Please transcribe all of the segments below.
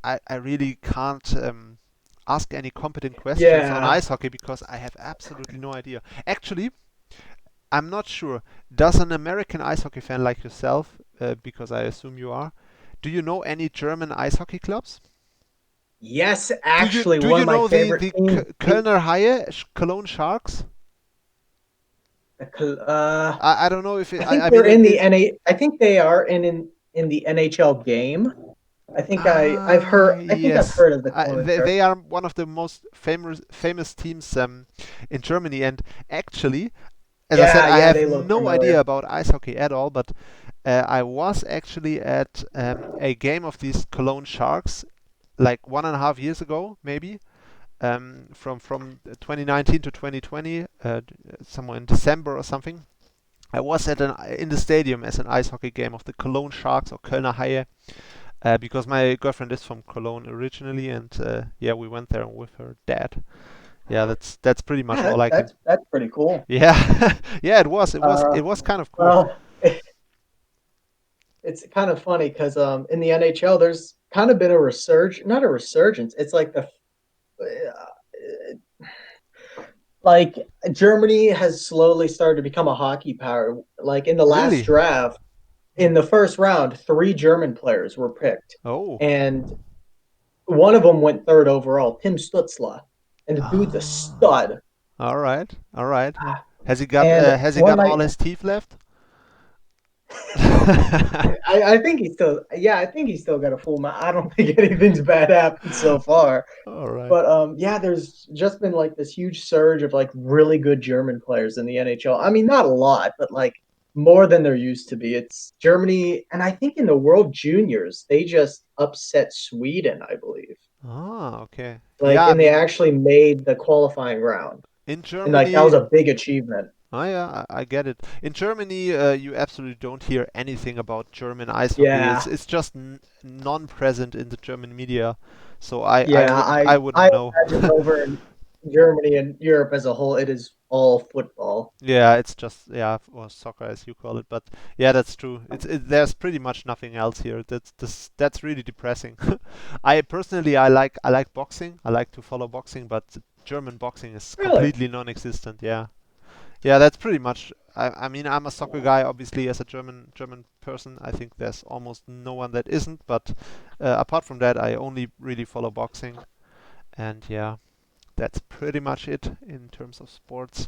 I really can't ask any competent questions on Yeah. ice hockey because I have absolutely no idea. Actually, I'm not sure. Does an American ice hockey fan like yourself, because I assume you are, do you know any German ice hockey clubs? Yes, Do you actually, do one you of my know the favorite the teams. Kölner Haie, Cologne Sharks? I don't know if I I think mean they're in the it. NA. I think they are in the NHL game. I've Ah, heard. I think I've yes. heard of the Cologne Sharks. They are one of the most famous teams in Germany. And actually, as I said, Yeah, I yeah, have they look no idea familiar. about ice hockey at all. But I was actually at a game of these Cologne Sharks like 1.5 years ago, maybe. From 2019 to 2020, somewhere in December or something. I was in the stadium as an ice hockey game of the Cologne Sharks or Kölner Haie, because my girlfriend is from Cologne originally, and yeah, we went there with her dad. Yeah, that's pretty much Yeah, all I can. that's pretty cool. Yeah, yeah, Uh, it was kind of cool. well, it's kind of funny because in the NHL there's kind of been a not a resurgence. It's like the like Germany has slowly started to become a hockey power. Like in the last Really? draft, Hmm. in the first round, three German players were picked, Oh. and one of them went third overall, Tim Stutzla, and the dude's a Ah. stud. All right. All right. And Has he one of got my, all his teeth left? I think he's still, yeah, I think he's still got a full mouth. I don't think anything's bad happened so far. All right. But yeah, there's just been like this huge surge of like really good German players in the NHL. I mean, not a lot, but like more than there used to be. It's Germany, and I think in the World Juniors, they just upset Sweden, I believe. Ah, okay. Like, Yeah, I and they mean, actually made the qualifying round, in and like that was Germany, a big achievement. oh yeah, I get it. In Germany, you absolutely don't hear anything about German ice hockey. Yeah, It's just non-present in the German media, so yeah. I I wouldn't know. imagine over in Germany and Europe as a whole, it is all football. Yeah, it's just yeah, or soccer as you call it. But yeah, that's true. There's pretty much nothing else here. That's really depressing. I personally I like boxing. I like to follow boxing, but German boxing is Really? completely non-existent. Yeah. Yeah, that's pretty much. I mean, I'm a soccer guy, obviously, as a German person. I think there's almost no one that isn't. But apart from that, I only really follow boxing, and yeah, that's pretty much it in terms of sports.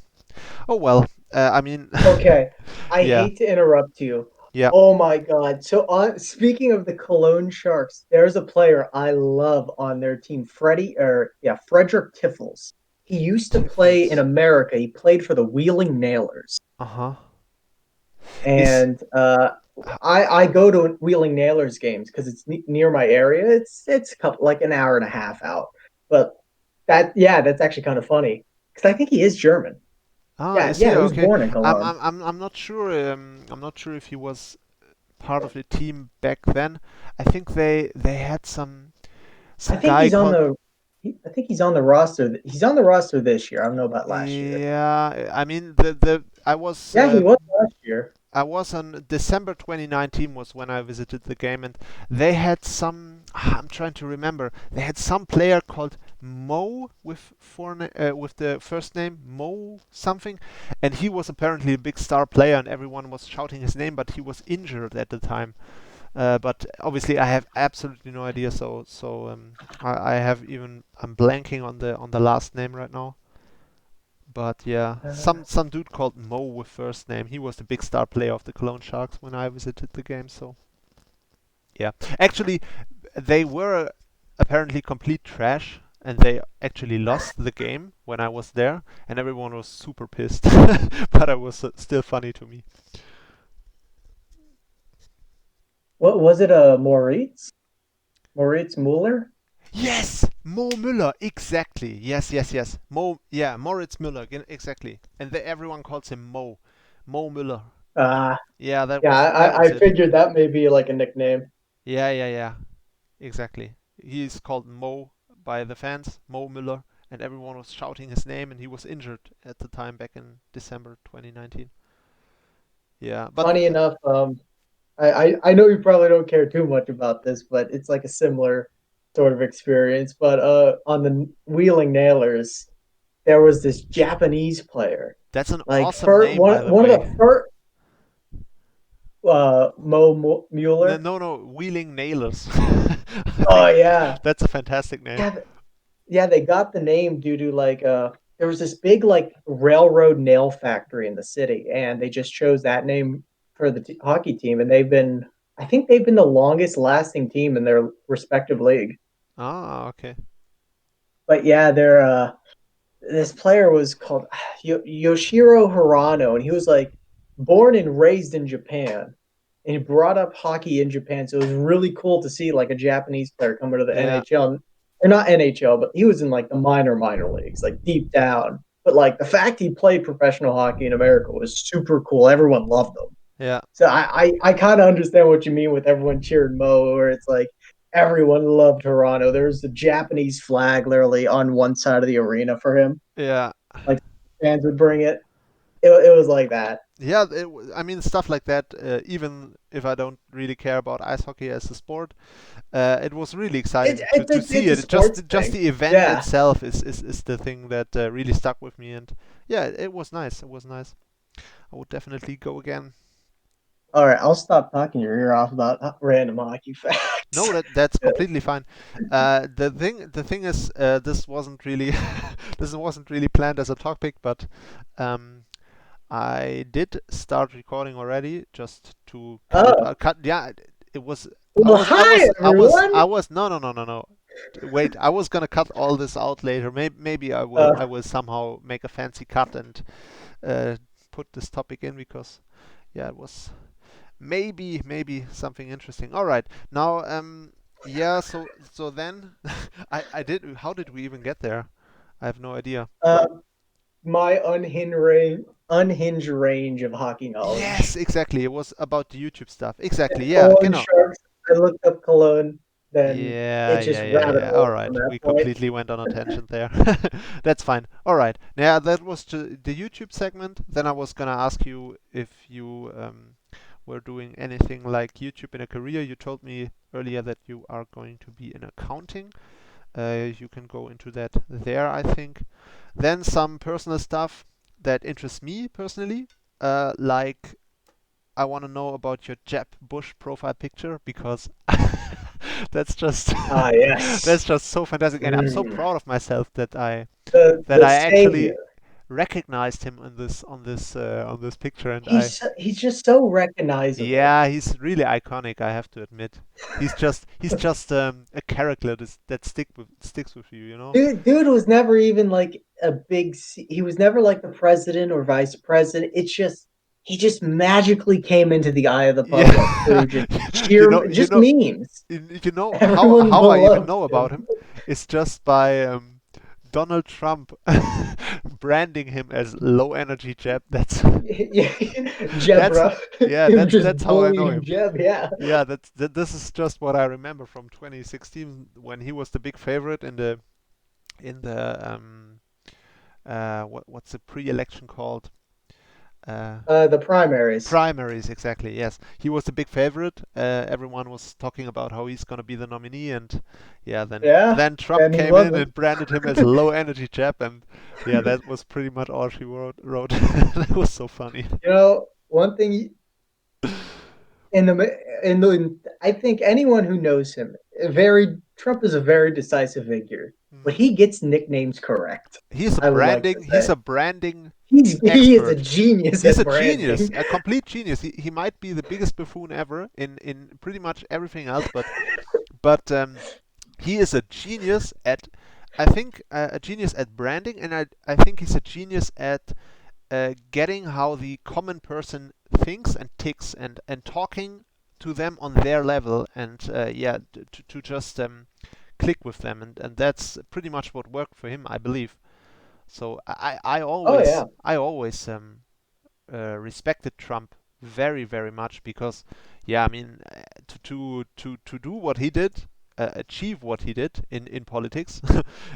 Oh well, I mean, Okay, I yeah, hate to interrupt you. yeah. Oh my God. So on speaking of the Cologne Sharks, there's a player I love on their team, Frederick Tiffels. He used to play in Tiffles. America. He played for the Wheeling Nailers. Uh-huh. Is And I go to Wheeling Nailers games because it's near my area. It's a couple like an hour and a half out. But that's actually kind of funny because I think he is German. Yeah, is he yeah, he was okay? born in Cologne. I'm not sure. I'm not sure if he was part of the team back then. I think they had I some think guy he's on called. the. I think he's on the roster. He's on the roster this year. I don't know about last year. Yeah, I mean the Yeah, he was last year. I was on December 2019 was when I visited the game, and they had some. I'm trying to remember. They had some player called Mo with the first name Mo something, and he was apparently a big star player, and everyone was shouting his name, but he was injured at the time. But obviously, I have absolutely no idea. I have even I'm blanking on the last name right now. But yeah, Uh, some dude called Mo with first name. He was the big star player of the Cologne Sharks when I visited the game. So yeah, actually, they were apparently complete trash, and they actually lost the game when I was there, and everyone was super pissed. But it was still funny to me. what was it? Moritz? Moritz Muller? Yes, Mo Müller, exactly. Yes, yes, yes. Mo, yeah, Moritz Müller, exactly. And everyone calls him Mo, Mo Müller. Uh, Yeah, yeah, that was I it. figured that may be like a nickname. Yeah, yeah, yeah. Exactly. He's called Mo by the fans, Mo Müller, and everyone was shouting his name, and he was injured at the time back in December 2019. Yeah, but Funny enough, I know you probably don't care too much about this, but it's like a similar. sort of experience, but on the Wheeling Nailers, there was this Japanese player, That's an like awesome name, one by the one of way. the first No, Mueller. no, no, Wheeling Nailers. I Oh think yeah, that's a fantastic name. yeah, yeah. They got the name due to like there was this big like railroad nail factory in the city, and they just chose that name for the hockey team, and I think they've been the longest lasting team in their respective league. Ah, okay. But yeah, they're this player was called Yoshiro Hirano, and he was like born and raised in Japan, and he brought up hockey in Japan. So it was really cool to see like a Japanese player come into the Yeah, NHL, or not NHL, but he was in like the minor leagues, like deep down. But like the fact he played professional hockey in America was super cool. Everyone loved him. yeah, So I kind of understand what you mean with everyone cheering Mo, where it's like everyone loved Toronto. There was the Japanese flag literally on one side of the arena for him. yeah. Like fans would bring it. It was like that. Yeah, I mean stuff like that. Even if I don't really care about ice hockey as a sport, it was really exciting to see It's a it. sports Just thing. the event Yeah. itself is the thing that really stuck with me. And yeah, it was nice. It was nice. I would definitely go again. All right, I'll stop talking your ear off about random hockey No, facts. that's completely fine. The thing is, this wasn't really this wasn't really planned as a topic, but um, I did start recording already, just to cut it. Oh, Cut. Yeah, it was. well, hi everyone. No, no, no, no, no. Wait, I was gonna cut all this out later. Maybe I will. I Uh, will somehow make a fancy cut and uh, put this topic in because yeah, it was maybe something interesting. All right, now yeah. So then I did. How did we even get there? I have no idea. uh, my unhinged range of hockey knowledge. Yes, exactly. It was about the YouTube stuff. Exactly. Yeah, Cologne genau. Sharks. I looked up Cologne, then Yeah, it just yeah, yeah, rabbit yeah. All hole right, from that we point. completely went on a tangent there. That's fine. All right. Yeah, that was the YouTube segment. Then I was gonna ask you if you were doing anything like YouTube in a career. You told me earlier that you are going to be in accounting. You can go into that there, I think. Then some personal stuff that interests me personally, like I want to know about your Jeb Bush profile picture because that's just Ah, yes. that's just so fantastic, and I'm so Mm. proud of myself that I The actually savior. recognized him on this picture, and He's just so recognizable. yeah, he's really iconic. I have to admit, he's just a character that sticks with you, you know. Dude was never even like a he was never like the president or vice president. It's just he just magically came into the eye of the public Yeah, through just sheer you just know, memes. you know Everyone how I even beloved know about him. him is just by Donald Trump branding him as low energy Jeb. Yeah, That's Jebra. yeah, Him just that's how I know bullying him. Jeb, yeah. Yeah, this is just what I remember from 2016 when he was the big favorite in the what's the pre-election called? Uh, The primaries. Primaries, exactly. Yes, he was the big favorite. Everyone was talking about how he's gonna be the nominee, and yeah, Yeah, then Trump and he came in wasn't. and branded him as a low energy chap, and yeah, that was pretty much all she wrote. That was so funny. One thing I think anyone who knows him, very Trump is a very decisive figure, but Mhm. he gets nicknames correct. I would like to He's say a branding he is a expert. genius He's at a genius, branding. a complete genius. He might be the biggest buffoon ever in pretty much everything else, but he is a genius at I think a genius at branding, and I think he's a genius at getting how the common person thinks and ticks, and talking to them on their level, and yeah, to just click with them, and that's pretty much what worked for him, I believe. So Oh yeah, I always respected Trump very much because, yeah, I mean, to do what he did, achieve what he did in politics,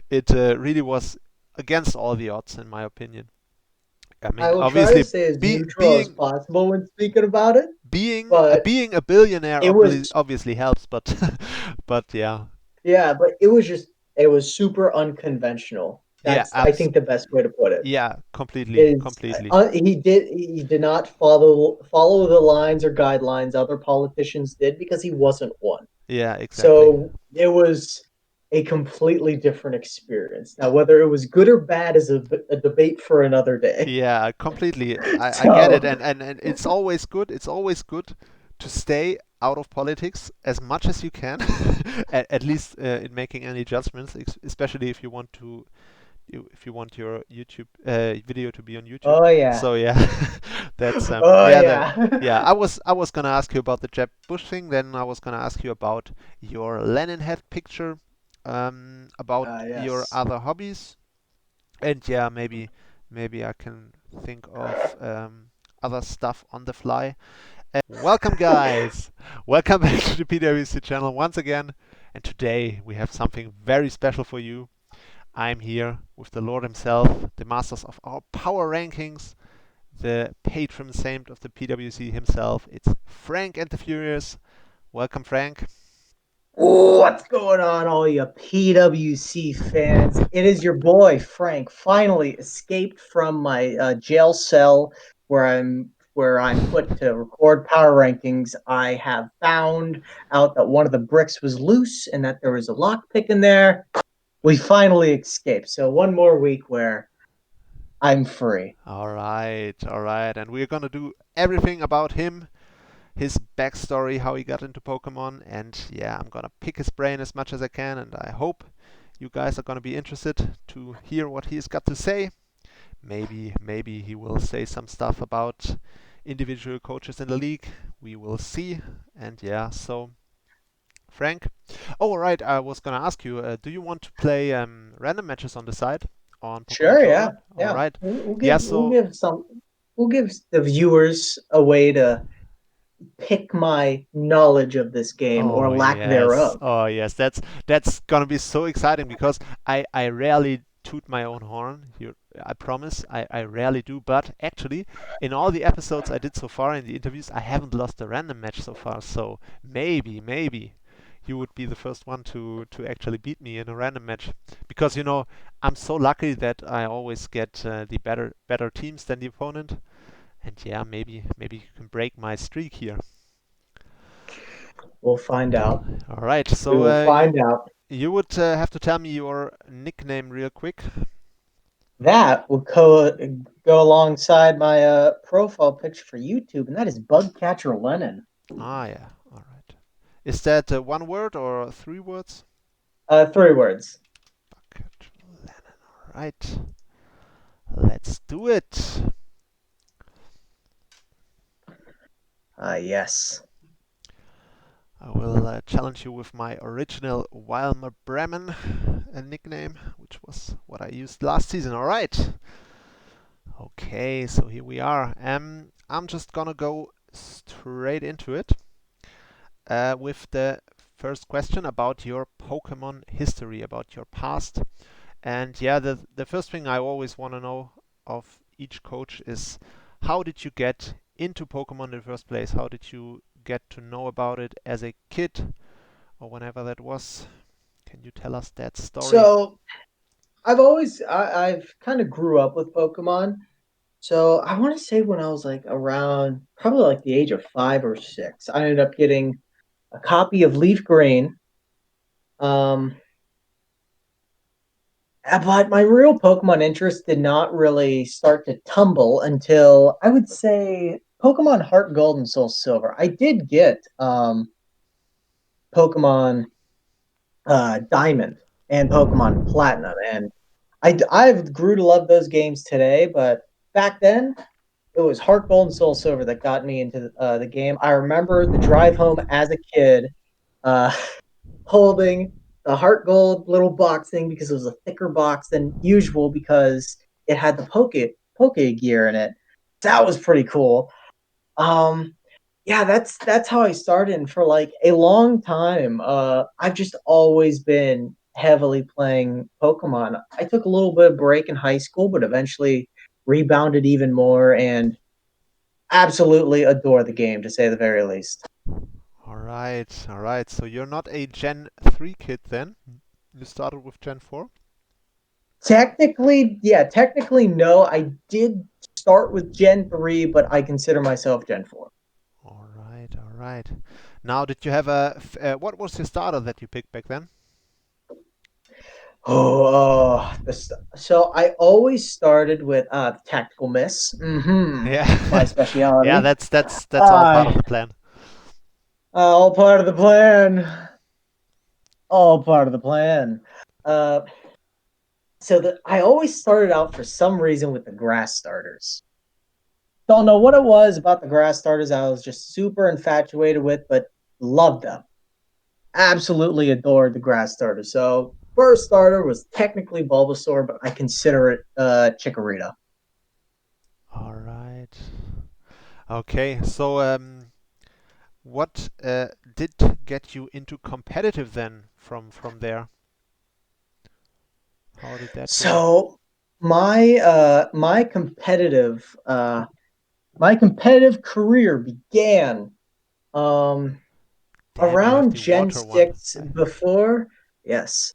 it really was against all the odds, in my opinion. I I mean, will try to obviously, stay as neutral as being possible when speaking about it, but being a billionaire it was obviously helps, but but yeah. Yeah, but it was super unconventional. Yeah, That's I think the best way to put it. yeah, completely, Is completely. he did not follow the lines or guidelines other politicians did because he wasn't one. Yeah, exactly. So it was a completely different experience. Now, whether it was good or bad is a debate for another day. Yeah, completely. I get it, So, and it's always good. It's always good to stay out of politics as much as you can, at least in making any judgments, especially if you want to, if you want your YouTube video to be on YouTube. oh yeah, So yeah, that's oh yeah, yeah. yeah. I was gonna ask you about the Jeb Bush thing. Then I was gonna ask you about your Lenin head picture, about your Yes. other hobbies, and yeah, maybe I can think of other stuff on the fly. Welcome, guys. Welcome back to the PWC channel once again. And today we have something very special for you. I'm here with the Lord himself, the masters of our power rankings, the patron saint of the PWC himself. It's Frank and the Furious. Welcome, Frank. What's going on, all you PWC fans? It is your boy Frank. Finally escaped from my jail cell where I'm put to record power rankings. I have found out that one of the bricks was loose and that there was a lockpick in there. We finally escaped. So one more week where I'm free. All right, all right. And we're gonna do everything about him, his backstory, how he got into Pokemon, and yeah, I'm gonna pick his brain as much as I can, and I hope you guys are gonna be interested to hear what he's got to say. Maybe he will say some stuff about individual coaches in the league. We will see. And yeah, so Frank. Oh, right. I was gonna ask you. Do you want to play random matches on the side on Pokemon Sure, yeah, Showdown? All yeah. right. We'll Yeah. give we'll So. give some we'll give the viewers a way to pick my knowledge of this game or Oh lack yes. thereof. Oh yes. That's gonna be so exciting because I rarely toot my own horn. I promise. I rarely do. But actually, in all the episodes I did so far in the interviews, I haven't lost a random match so far. So maybe you would be the first one to actually beat me in a random match because I'm so lucky that I always get the better teams than the opponent. And yeah, maybe you can break my streak here. We'll find out. All right. We So will you find out. you would have to tell me your nickname real quick. That will go alongside my profile picture for YouTube, and that is Bugcatcher Lennon. Ah, yeah. All right. Is that one word or three words? 3 words. Bucket Lennon. All right. Let's do it. Yes. I will challenge you with my original Wilmer Bremen nickname, which was what I used last season. All right. Okay, so here we are. I'm just gonna go straight into it with the first question about your Pokemon history, about your past. And yeah, the first thing I always want to know of each coach is how did you get into Pokemon in the first place? How did you get to know about it as a kid or whenever that was? Can you tell us that story? So I've kind of grew up with Pokemon. So I want to say when I was like around probably like the age of 5 or 6, I ended up getting a copy of Leaf Green. Um, but my real Pokemon interest did not really start to tumble until I would say Pokemon Heart Gold and Soul Silver. I did get Pokemon Diamond and Pokemon Platinum, and I've grew to love those games today. But back then, it was Heart Gold and Soul Silver that got me into the game. I remember the drive home as a kid, uh, holding the Heart Gold little box thing because it was a thicker box than usual because it had the Poke gear in it. That was pretty cool. Um, yeah, that's how I started. And for like a long time, I've just always been heavily playing Pokemon. I took a little bit of break in high school, but eventually rebounded even more and absolutely adore the game to say the very least. All right, all right. So you're not a Gen 3 kid then? You started with Gen 4? Technically, yeah, technically no. I did start with Gen 3, but I consider myself Gen 4. All right, all right. Now, did you have what was your starter that you picked back then? So I always started with tactical miss. It's my Yeah, yeah. specialty. That's all part Uh, of the plan. all part of the plan. All part of the plan. Uh, I always started out for some reason with the grass starters. Don't know what it was about the grass starters I was just super infatuated with, but loved them. Absolutely adored the grass starter. So first starter was technically Bulbasaur, but I consider it Chikorita. All right. Okay. So what did get you into competitive then from there? How did that go? So my my competitive career began um Damn, you have around the Gen water one. 6 before. Yes.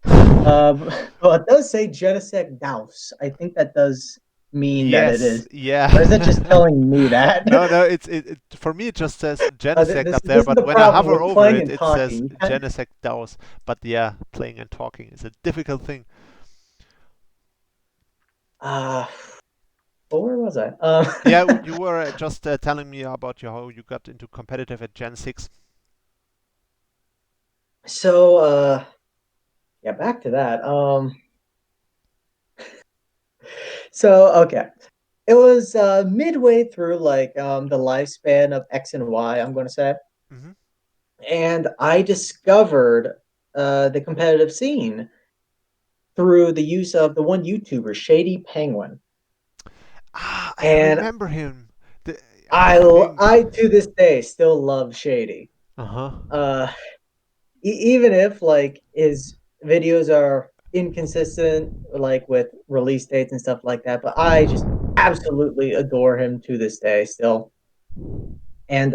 Well, it does say Genesect Douse. I think that does mean that it Yes, is. Or is that just yeah. telling me that? No, no, it for me it just says Genesect up there, This is but the when I problem hover with over playing it, and it says talking. Genesect DAOs. But yeah, playing and talking is a difficult thing. Uh, well, where was I? Yeah, you were just telling me about how you got into competitive at Gen 6. so, yeah, back to that. Okay. It was midway through like the lifespan of X and Y, I'm going to say. Hmm. And I discovered the competitive scene through the use of the one YouTuber, Shady Penguin. Ah, I And remember him. I think. I to this day still love Shady. Uh-huh. Uh, even if like his videos are inconsistent, like with release dates and stuff like that, but I just absolutely adore him to this day still. And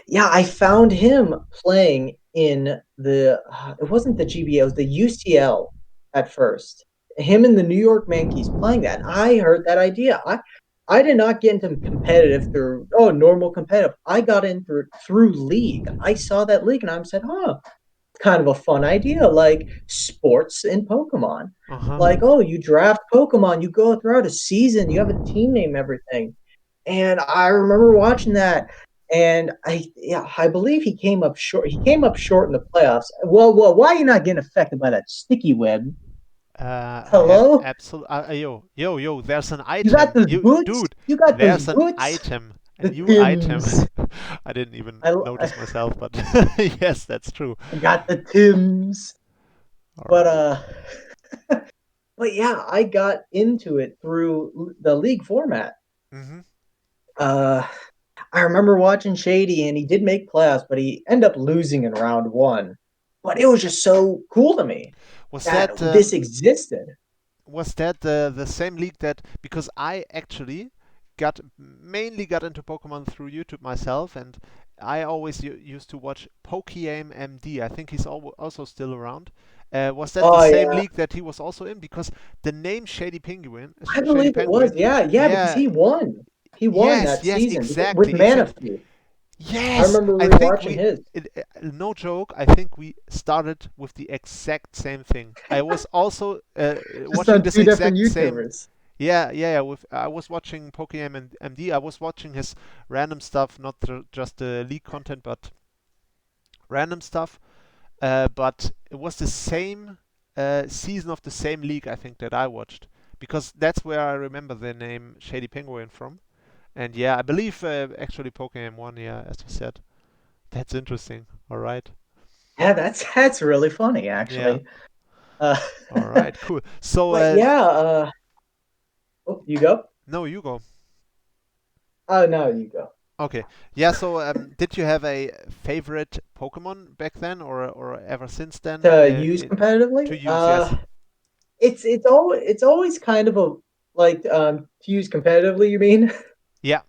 yeah, I found him playing in the it wasn't the GBA, it was the UCL at first. Him and the New York Yankees playing that. I heard that idea. I did not get into competitive through normal competitive. I got in through league. I saw that league and I said, huh, kind of a fun idea, like sports in Pokemon. Uh-huh. Like, oh, you draft Pokemon, you go throughout a season, you have a team name, everything. And I remember watching that, and I believe he came up short. He came up short in the playoffs. Well, why are you not getting affected by that sticky web? I have Hello, absolute. Yo, there's an you got item. those You, boots. dude, You got those there's an boots. item. A The new item. Tims. I didn't even I notice myself, but yes, that's true. I got the Tims. All But right. but yeah, I got into it through the league format. Mm-hmm. Uh, I remember watching Shady, and he did make playoffs, but he ended up losing in round one. But it was just so cool to me Was that that this existed. the same league that because I actually got mainly got into Pokemon through YouTube myself, and I always used to watch Pokeaim MD. I think he's also still around. Was that the Oh same yeah, league that he was also in? Because the name Shady Penguin, I Shady believe it was. Penguin, Yeah, because yeah, he won. He won yes, that yes, season with exactly, exactly. Manaphy. I Yes, remember I think rewatching his. no joke, I think we started with the exact same thing. I was also Just watching on this two different exact same. YouTubers. Yeah. I was watching Pokemon and MD. I was watching his random stuff, not just the league content, but random stuff. But it was the same season of the same league, I think, that I watched. Because that's where I remember the name Shady Penguin from. And yeah, I believe actually Pokemon won, yeah, as you said. That's interesting. All right. Yeah, that's really funny Yeah. actually. Uh, All right. Cool. So, but yeah, oh, you go. no, you go. Oh no, you go. Okay. Yeah. So, did you have a favorite Pokemon back then, or ever since then? To use To competitively, use, yes. it's always kind of a like to use competitively. You mean? Yeah.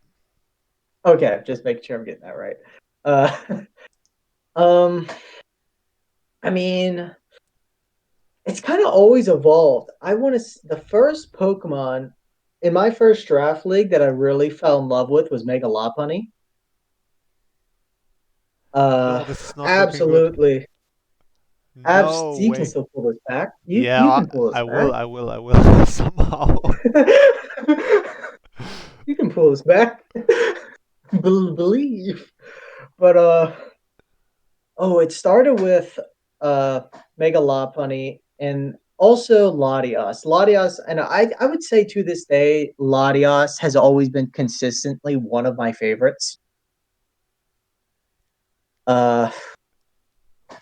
Okay, just making sure I'm getting that right. Uh, um, I mean, it's kind of always evolved. I want to. The first Pokemon in my first draft league that I really fell in love with was Mega Lopunny. No, Uh, this is not looking good. absolutely. No You can way. still pull this back. Yeah, You can pull this I will, back. I will, I will somehow. You can pull this back. Believe. But oh, it started with uh Mega Lopunny and also Latias. Latias, and I would say to this day, Latias has always been consistently one of my favorites. Uh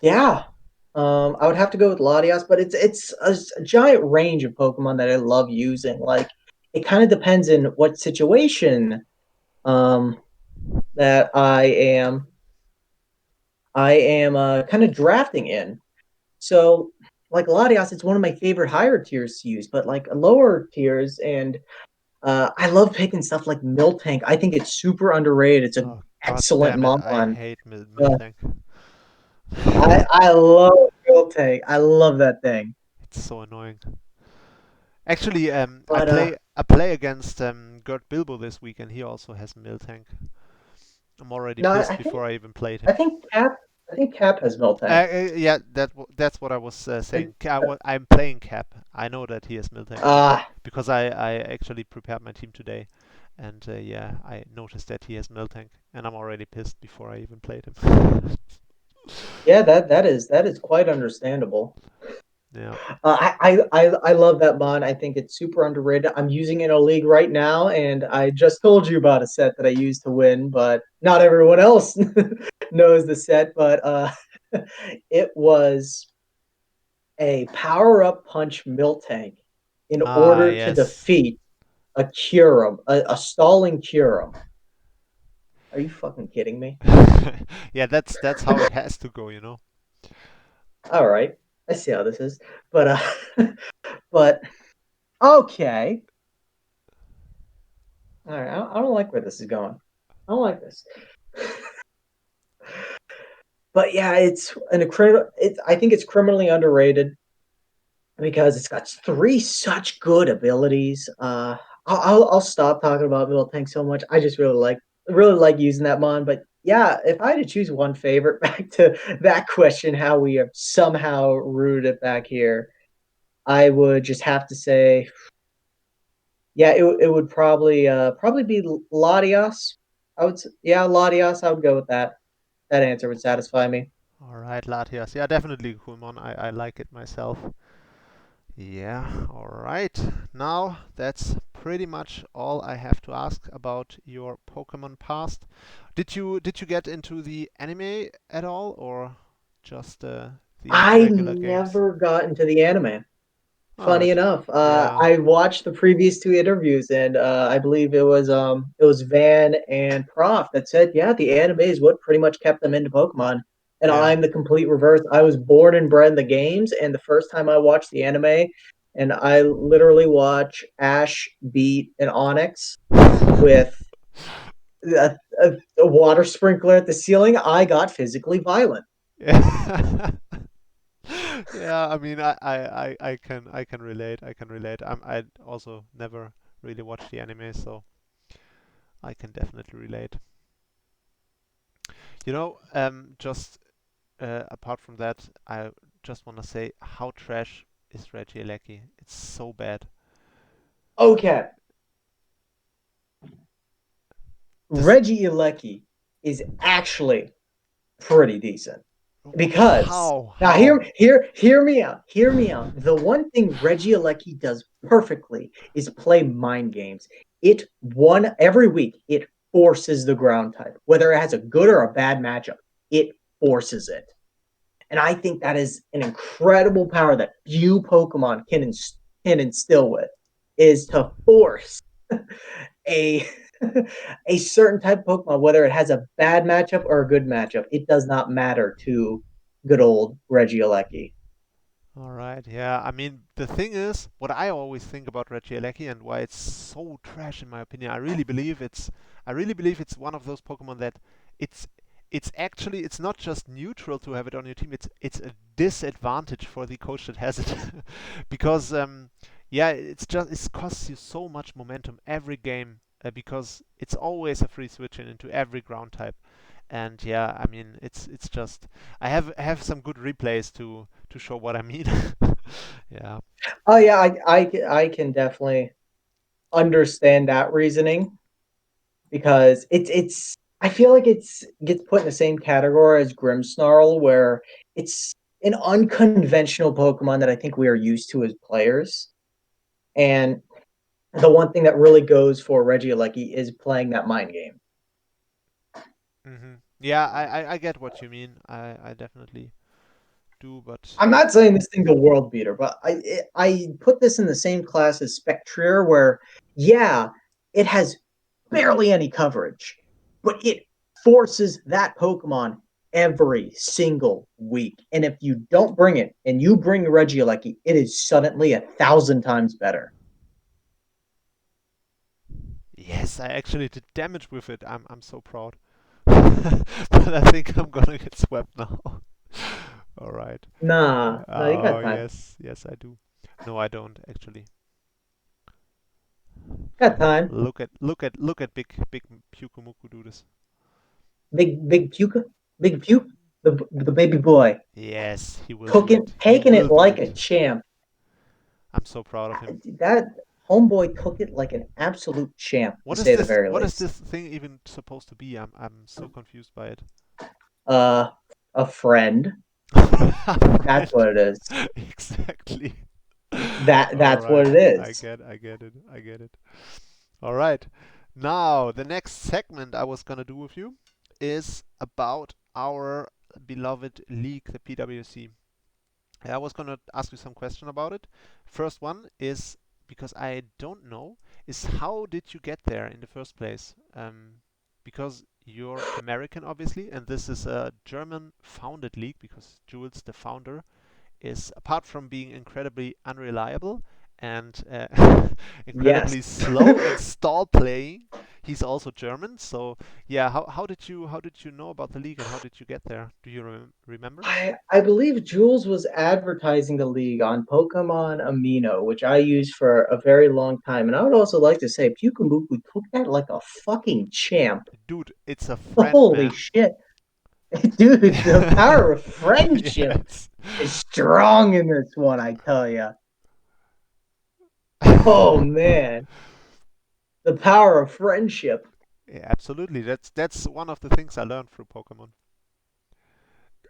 yeah. I would have to go with Latias, but it's a giant range of Pokemon that I love using. Like it kind of depends in what situation um that I am kind of drafting in. So, like Latias, it's one of my favorite higher tiers to use, but like lower tiers, and I love picking stuff like Miltank. I think it's super underrated. It's an Oh, god excellent damn it, I Mon. hate Uh, Miltank. I love Miltank. I love that thing. It's so annoying. Actually, But I play against Gert Bilbo this week, and he also has Miltank. I'm already no, pissed before I even played I him. think Cap I think Cap has Miltank. Yeah, that's what I was Like, saying. I'm playing Cap. I know that he has Miltank Ah, because I actually prepared my team today, and yeah, I noticed that he has Miltank, and I'm already pissed before I even played him. yeah, that is quite understandable. Yeah. I love that mod. I think it's super underrated. I'm using it in a league right now, and I just told you about a set that I used to win, but not everyone else knows the set. But it was a power up punch Miltank in Ah, order to yes. defeat a Curum, a stalling Curum. Are you fucking kidding me? Yeah, that's how it has to go, you know. All right, I see how this is, but but okay. All right, I don't like where this is going. I don't like this. But yeah, it's an incredible. I think it's criminally underrated because it's got three such good abilities. I'll stop talking about Middle Tank so much. I just really like using that mon. But yeah, if I had to choose one favorite, back to that question, how we have somehow rooted it back here, I would just have to say, yeah, it would probably be Latias. Yeah, Latias. I would go with that. That answer would satisfy me. All right, Latias. Yeah, definitely a cool one. I like it myself. Yeah, all right. Now that's pretty much all I have to ask about your Pokemon past. Did you get into the anime at all, or just the I regular games? never got into the anime. Oh, Funny that's enough, yeah. I watched the previous two interviews, and I believe it was Van and Prof that said, yeah, the anime is what pretty much kept them into Pokemon. And Yeah. I'm the complete reverse. I was born and bred in the games, and the first time I watched the anime, and I literally watch Ash beat an Onyx with a water sprinkler at the ceiling, I got physically violent. Yeah. Yeah, I mean, I can relate. I can relate. I also never really watched the anime, so I can definitely relate. Just apart from that, I just want to say how trash is Regieleki. It's so bad. Okay, This Reggie Ilecki is actually pretty decent because now how? hear me out. Hear me out. The one thing Reggie Ilecki does perfectly is play mind games. It won every week. It forces the ground type, whether it has a good or a bad matchup. It forces it. And I think that is an incredible power that few Pokemon can instill with, is to force a a certain type of Pokemon, whether it has a bad matchup or a good matchup. It does not matter to good old Regieleki. All right, yeah. I mean, the thing is, what I always think about Regieleki and why it's so trash in my opinion, I really believe it's one of those Pokemon that it's it's not just neutral to have it on your team. It's a disadvantage for the coach that has it, because yeah, it costs you so much momentum every game, because it's always a free switch in into every ground type. And yeah, I mean, it's just I have some good replays to show what I mean. Yeah. Oh yeah, I can definitely understand that reasoning because it's I feel like it's gets put in the same category as Grimmsnarl, where it's an unconventional Pokemon that I think we are used to as players. And the one thing that really goes for Regieleki is playing that mind game. Yeah, I get what you mean. I definitely do, but I'm not saying this thing's a world beater, but I put this in the same class as Spectrier, where yeah, it has barely any coverage, but it forces that Pokemon every single week. And if you don't bring it and you bring Regieleki, it is suddenly 1,000 times better. yes, I actually did damage with it. I'm so proud. But I think I'm gonna get swept now. All right. Nah, no, you Oh got time. yes, yes I do. No, I don't actually. Got time. Look at big Pyukumuku do this. Big puke, big puke, the baby boy Yes, he will do cooking, it. He taking will it do like it. a champ. I'm so proud of him. That homeboy took it like an absolute champ, to What is say the this? very What is least. this thing even supposed to be? I'm so confused by it. Uh, a friend. That's Right. what it is. Exactly. All That's what right. it I is. get I get it. I get it. All right. Now, the next segment I was gonna do with you is about our beloved league, the PWC. I was gonna ask you some question about it. First one is, because I don't know, is how did you get there in the first place? Because you're American, obviously, and this is a German-founded league because Jules, the founder, is, apart from being incredibly unreliable and Yes. incredibly slow and stall playing, he's also German. So yeah, how did you know about the league and how did you get there? Do you remember? I believe Jules was advertising the league on Pokemon Amino, which I used for a very long time. And I would also like to say Pyukumuku took that like a fucking champ. Dude, it's a friend, Holy man. shit. Dude, the power of friendship Yes. is strong in this one, I tell you. Oh man, the power of friendship. Yeah, absolutely. That's one of the things I learned through Pokemon.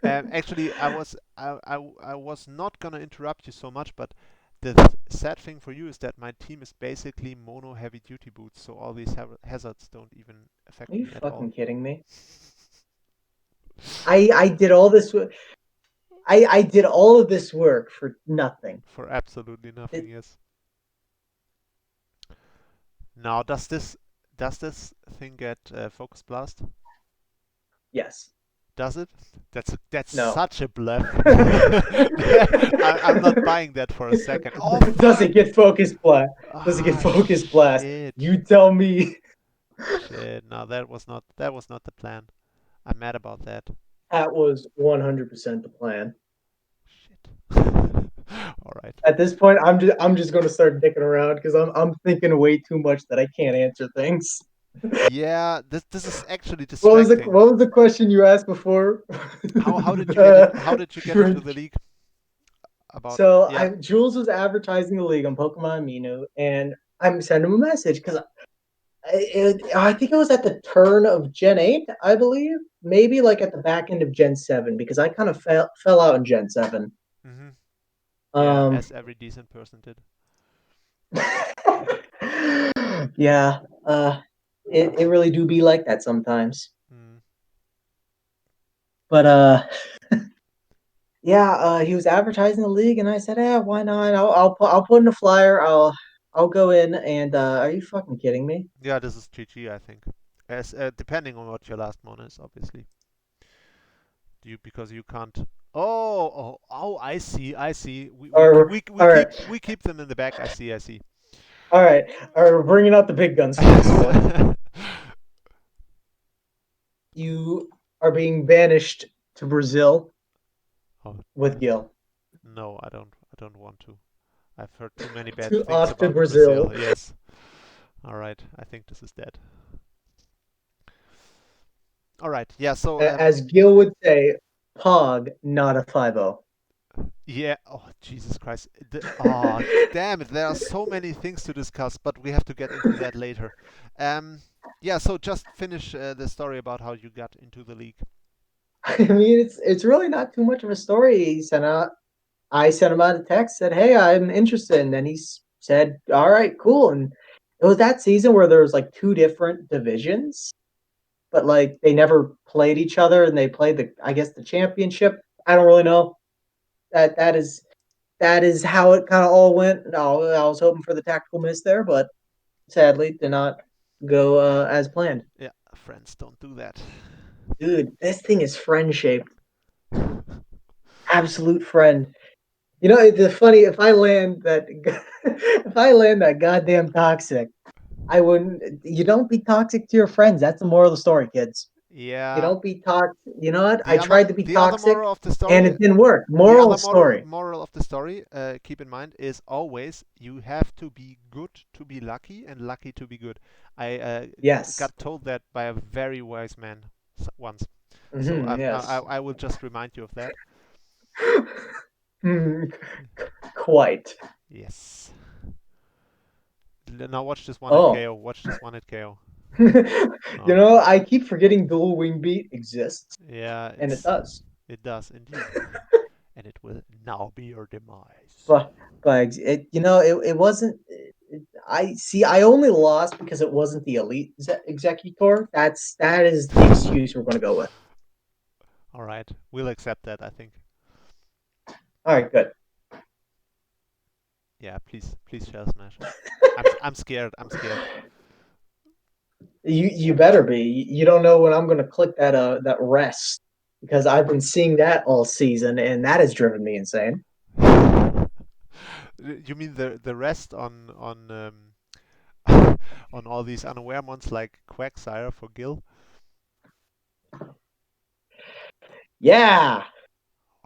Actually, I was not gonna interrupt you so much, but the sad thing for you is that my team is basically mono heavy duty boots, so all these hazards don't even Are affect you me at all. fucking kidding me? I did all this. I did all of this work for nothing. For absolutely nothing, It, yes. Now, does this thing get focus blast? yes. Does it? That's No. such a bluff. I'm not buying that for a second. Oh Does it fuck! get focus blast? Does it get Ah focus blast? shit! You tell me. Shit! No, that was not the plan. I'm mad about that. That was 100% the plan. Shit. All right. At this point, I'm just going to start dicking around because I'm thinking way too much that I can't answer things. Yeah, this is actually What was the distracting. what was the question you asked before? How did you get in? How uh, did you get into the league? About so yeah. Jules was advertising the league on Pokemon Amino, and I'm sending him a message because I think it was at the turn of Gen 8, I believe. Maybe like at the back end of Gen 7, because I kind of fell out in Gen 7. Mhm. Yeah, Um, as every decent person did. yeah, it really do be like that sometimes. Mm. But yeah, he was advertising the league, and I said, "Yeah, why not? I'll put in a flyer. I'll go in." And are you fucking kidding me? Yeah, this is GG, I think. As depending on what your last mon is, obviously. Because you can't. Oh! I see. I see. We we Or we we all right, keep we keep them in the back. I see. I see. all right, all right. We're bringing out the big guns for this one. You are being banished to Brazil Oh, with Guil. no, I don't want to. I've heard too many bad To things off to about Brazil. Brazil. Yes. All right. I think this is dead. All right. Yeah. So As Guil would say, Pog, not a 5-0. yeah. Oh, Jesus Christ. Oh, damn it. There are so many things to discuss, but we have to get into that later. Um. Yeah. So just finish the story about how you got into the league. I mean, it's really not too much of a story. He sent out. I sent him out a text, said, "Hey, I'm interested," and then said, "All right, cool." And it was that season where there was like two different divisions, but like they never played each other, and they played I guess the championship. I don't really know. That is how it kind of all went. No, I was hoping for the tactical miss there, but sadly did not go as planned. Yeah. Friends don't do that. Dude, this thing is friend shaped. Absolute friend. You know, it's funny if I land that if I land that goddamn toxic, I wouldn't. You don't be toxic to your friends. That's the moral of the story, kids. You Yeah. don't be toxic. You know what? I The other tried to be the other toxic, moral of the and story it didn't work. The Moral other of the story. moral of the story, keep in mind, is always you have to be good to be lucky and lucky to be good. I Yes. got told that by a very wise man once, so Yes. I will just remind you of that. Hmm, quite. Yes. Now watch this one at Oh. KO. Watch this one at KO. You Oh, know, I keep forgetting dual wing beat exists, yeah, and it does. it does indeed, and it will now be your demise. But it wasn't. I see. I only lost because it wasn't the elite executor. That is the excuse we're going to go with. All right, we'll accept that. I think. All right, good. Yeah, please shell smash. I'm scared. I'm scared. You better be. You don't know when I'm going to click that rest because I've been seeing that all season, and that has driven me insane. You mean the rest on all these unaware ones like Quagsire for Guil? Yeah,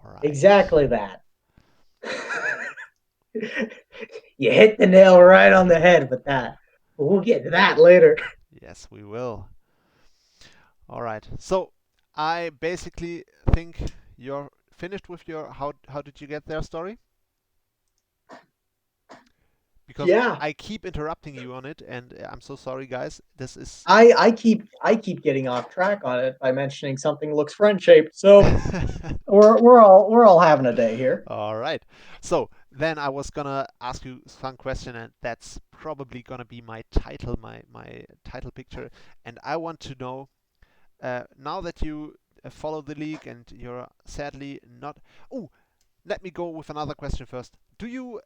All right. exactly that. You hit the nail right on the head with that. We'll get to that later. Yes, we will. All right. So I basically think you're finished with your how did you get there story? Because Yeah, I keep interrupting you on it, and I'm so sorry, guys. This is I keep getting off track on it by mentioning something looks friend shaped. So we're all having a day here. all right. So then I was gonna ask you some question, and that's probably gonna be my title, my title picture, and I want to know now that you follow the league and you're sadly not. Oh, let me go with another question first. Do you,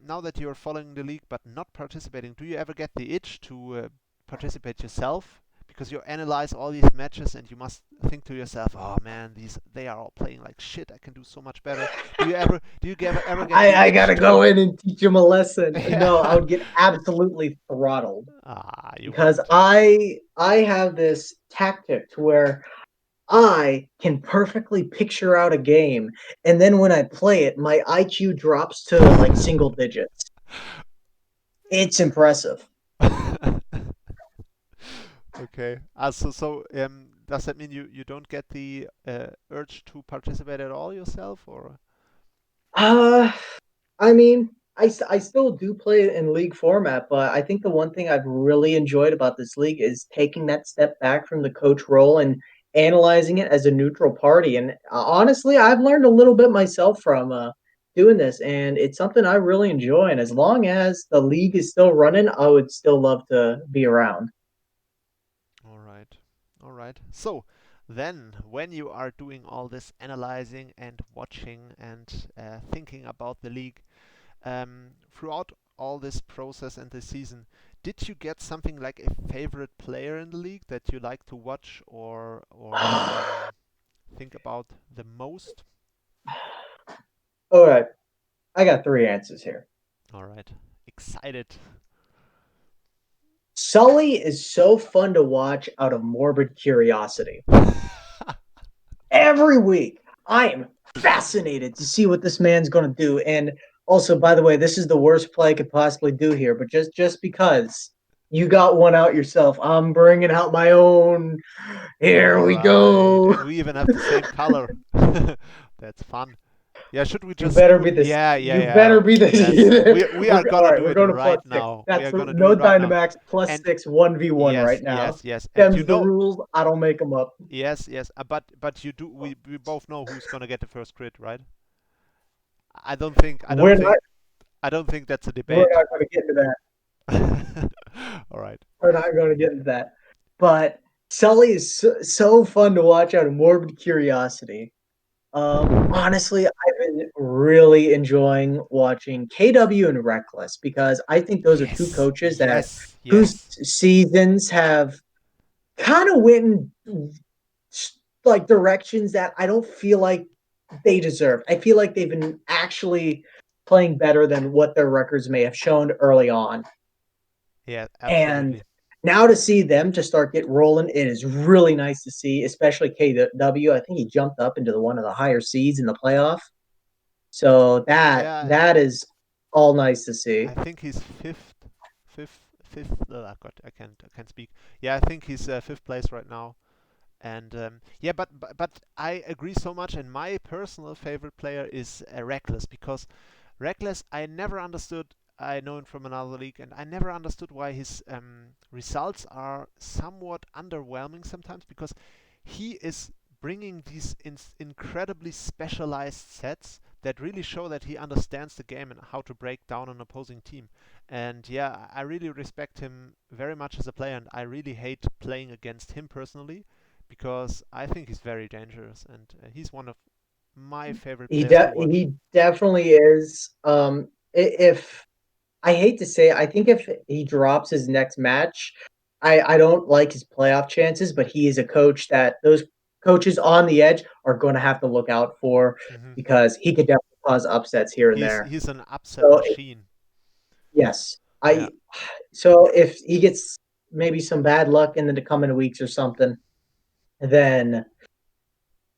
now that you're following the league but not participating, do you ever get the itch to participate yourself? Because you analyze all these matches and you must think to yourself, "Oh man, they are all playing like shit. I can do so much better." Do you ever get the I itch gotta to? go in and teach him a lesson. No, I Yeah. would get absolutely throttled You because wouldn't. I have this tactic to where I can perfectly picture out a game, and then when I play it, my IQ drops to like single digits. It's impressive. Okay. Does that mean you don't get the urge to participate at all yourself, or? Uh, I mean, I still do play it in league format, but I think the one thing I've really enjoyed about this league is taking that step back from the coach role and analyzing it as a neutral party. And honestly, I've learned a little bit myself from doing this, and it's something I really enjoy. And as long as the league is still running, I would still love to be around. All right. All right. So then, when you are doing all this analyzing and watching and thinking about the league, throughout all this process and the season, did you get something like a favorite player in the league that you like to watch or think about the most? All right, I got three answers here. All right. Excited. Sully is so fun to watch out of morbid curiosity. every week. I am fascinated to see what this man's going to do. And also, by the way, this is the worst play I could possibly do here, but just because you got one out yourself, I'm bringing out my own. Here All we right, go. and we even have the same color. That's fun. Yeah, should we You just better do? be this. Yeah, You yeah, better be yes. this. We are All gonna right, do we're it going to right +6. now. We That's are gonna do no it right now. Dynamax plus And 6 1v1 right yes, now. yes, yes. And you Them's the know, rules. I don't make them up. yes, yes. But you do. We both know who's gonna get the first crit, right? I don't think. I don't We're not. think. I don't think that's a We're debate. not going to get into that. All right. We're not going to get into that. But Sully is so fun to watch out of morbid curiosity. Honestly, I've been really enjoying watching KW and Reckless because I think those are two Yes, coaches that yes, whose yes. seasons have kind of went in like directions that I don't feel like they deserve. I feel like they've been actually playing better than what their records may have shown early on. Yeah, And absolutely. now to see them to start get rolling, it is really nice to see, especially KW. I think he jumped up into one of the higher seeds in the playoff. So Yeah, that is all nice to I see. think he's fifth. God, I can't speak. Yeah, I think he's fifth place right now. And yeah, but I agree so much. And my personal favorite player is Reckless because Reckless, I never understood. I know him from another league, and I never understood why his results are somewhat underwhelming sometimes because he is bringing these incredibly specialized sets that really show that he understands the game and how to break down an opposing team. And yeah, I really respect him very much as a player, and I really hate playing against him personally because I think he's very dangerous, and he's one of my favorite players to watch. He definitely is. If I hate to say, I think if he drops his next match, I don't like his playoff chances. But he is a coach that those coaches on the edge are going to have to look out for Hmm. because he could definitely cause upsets here and there. He's an upset So machine. yes, Yeah. I. So if he gets maybe some bad luck in the coming weeks or something, then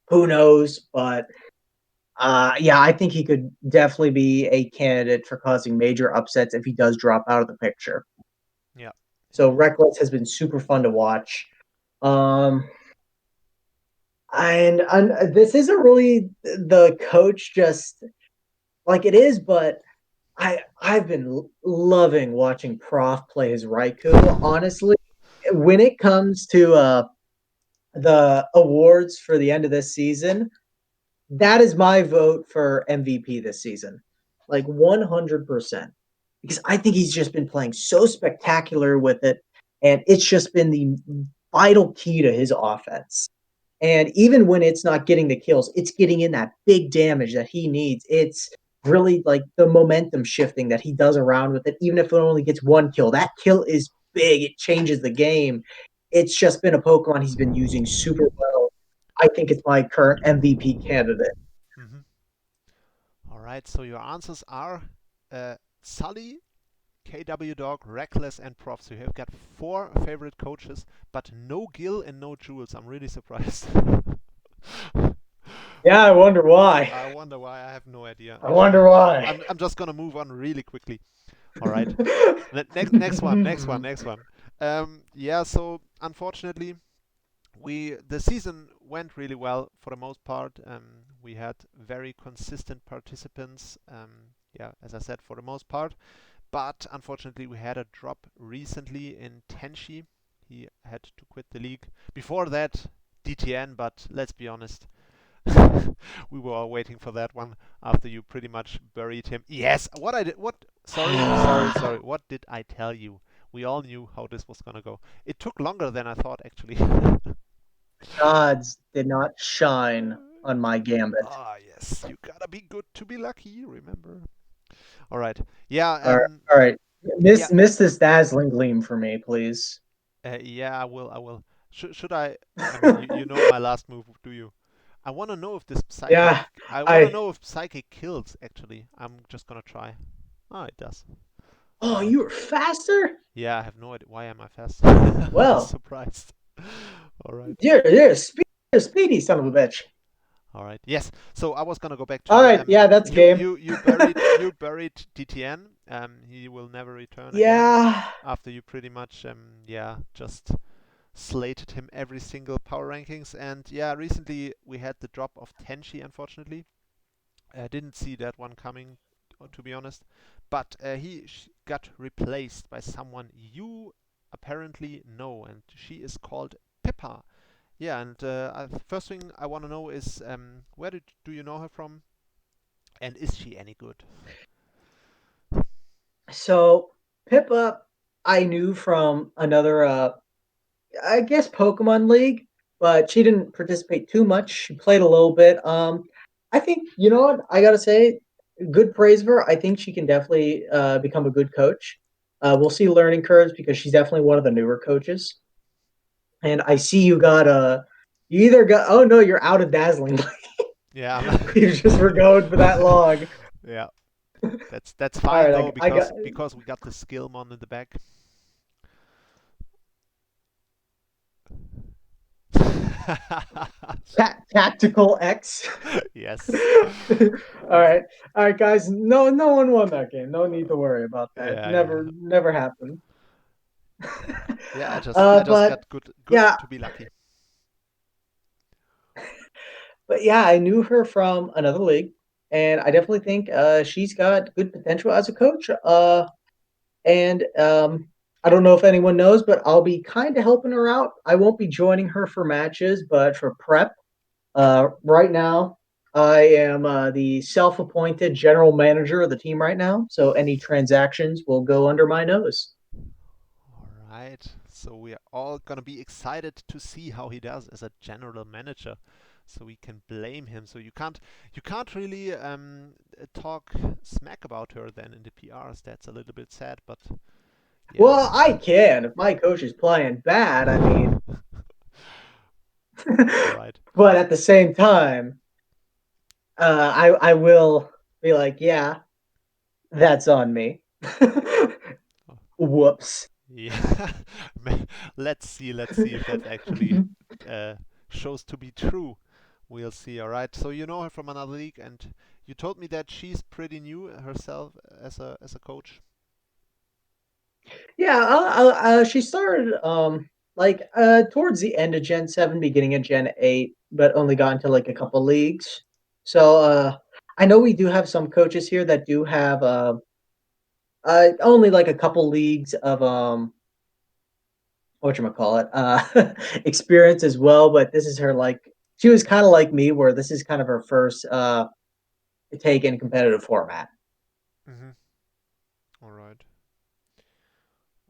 who knows? But yeah, I think he could definitely be a candidate for causing major upsets if he does drop out of the picture. Yeah. So Reckless has been super fun to watch. Um, and this isn't really the coach just like it is, but I've been loving watching Prof play his Raikou. Honestly, when it comes to the awards for the end of this season, that is my vote for MVP this season. Like 100%. Because I think he's just been playing so spectacular with it. And it's just been the vital key to his offense. And even when it's not getting the kills, it's getting in that big damage that he needs. It's really like the momentum shifting that he does around with it. Even if it only gets one kill, that kill is big. It changes the game. It's just been a Pokemon he's been using super well. I think it's my current MVP candidate. Hmm. All right. So your answers are Sully, KW Dog, Reckless, and Prof. So you have got four favorite coaches, but no Guil and no Julez. I'm really surprised. Yeah, I wonder why. I wonder why. I have no idea. I wonder why. I'm just gonna move on really quickly. All right. Next one. Yeah. So unfortunately, the season went really well for the most part. We had very consistent participants. Yeah, as I said, for the most part. But unfortunately, we had a drop recently in Tenshi. He had to quit the league. Before that, DTN. But let's be honest, we were all waiting for that one after you pretty much buried him. Yes, what I did, what? Sorry. What did I tell you? We all knew how this was gonna go. It took longer than I thought, actually. Gods did not shine on my gambit. Ah, yes, you gotta be good to be lucky. Remember. All right. Yeah. All right, all right. Yeah. Miss this dazzling gleam for me, please. Yeah. I will. I will. Should I? I mean, you know my last move, do you? I want to know if this psychic. Yeah, I want to I. know if psychic kills. Actually, I'm just gonna try. Ah, it does. All Oh, right. you were faster. Yeah, I have no idea. Why am I fast? I was Well, surprised. All right. you're a speedy son of a bitch. All right. Yes. So I was gonna go back to All you. right, yeah, that's game. You buried DTN. He will never return again. Yeah. After you pretty much yeah, just slated him every single power rankings. And yeah, recently we had the drop of Tenchi, unfortunately. I didn't see that one coming, to be honest. But he got replaced by someone you apparently know, and she is called Pippa. Yeah, and first thing I want to know is where do you know her from, and is she any good? So Pippa, I knew from another, I guess Pokemon League, but she didn't participate too much. She played a little bit. I think you know what I gotta say. Good praise of her. I think she can definitely become a good coach. We'll see learning curves because she's definitely one of the newer coaches. And I see you got you either got oh no, you're out of dazzling. Yeah, You just were going for that long. yeah, that's All fine right, though I got because we got the Skillmon in the back. tactical X. Yes. All That's right, all right, guys. No one won that game. No need to worry about that. yeah, yeah. Never happened. Yeah, I just But got good yeah, to be lucky. but yeah, I knew her from another league, and I definitely think she's got good potential as a coach. And I don't know if anyone knows, but I'll be kind of helping her out. I won't be joining her for matches, but for prep, right now, I am the self-appointed general manager of the team right now. So any transactions will go under my nose. All right. So we are all gonna be excited to see how he does as a general manager. So we can blame him. So you can't really talk smack about her then in the PRs. That's a little bit sad, but yeah. Well, I can if my coach is playing bad. I mean, All right. but at the same time, I will be like, yeah, that's on me. Oh, Whoops. yeah. Let's see if that actually uh, shows to be true. We'll see. All right. So you know her from another league, and you told me that she's pretty new herself as a coach. Yeah, she started like towards the end of Gen 7, beginning of Gen 8, but only got into like a couple leagues. So I know we do have some coaches here that do have only like a couple leagues of whatchamacallit, experience as well, but this is her like she was kind of like me where this is kind of her first take in competitive format. Mm-hmm. All right.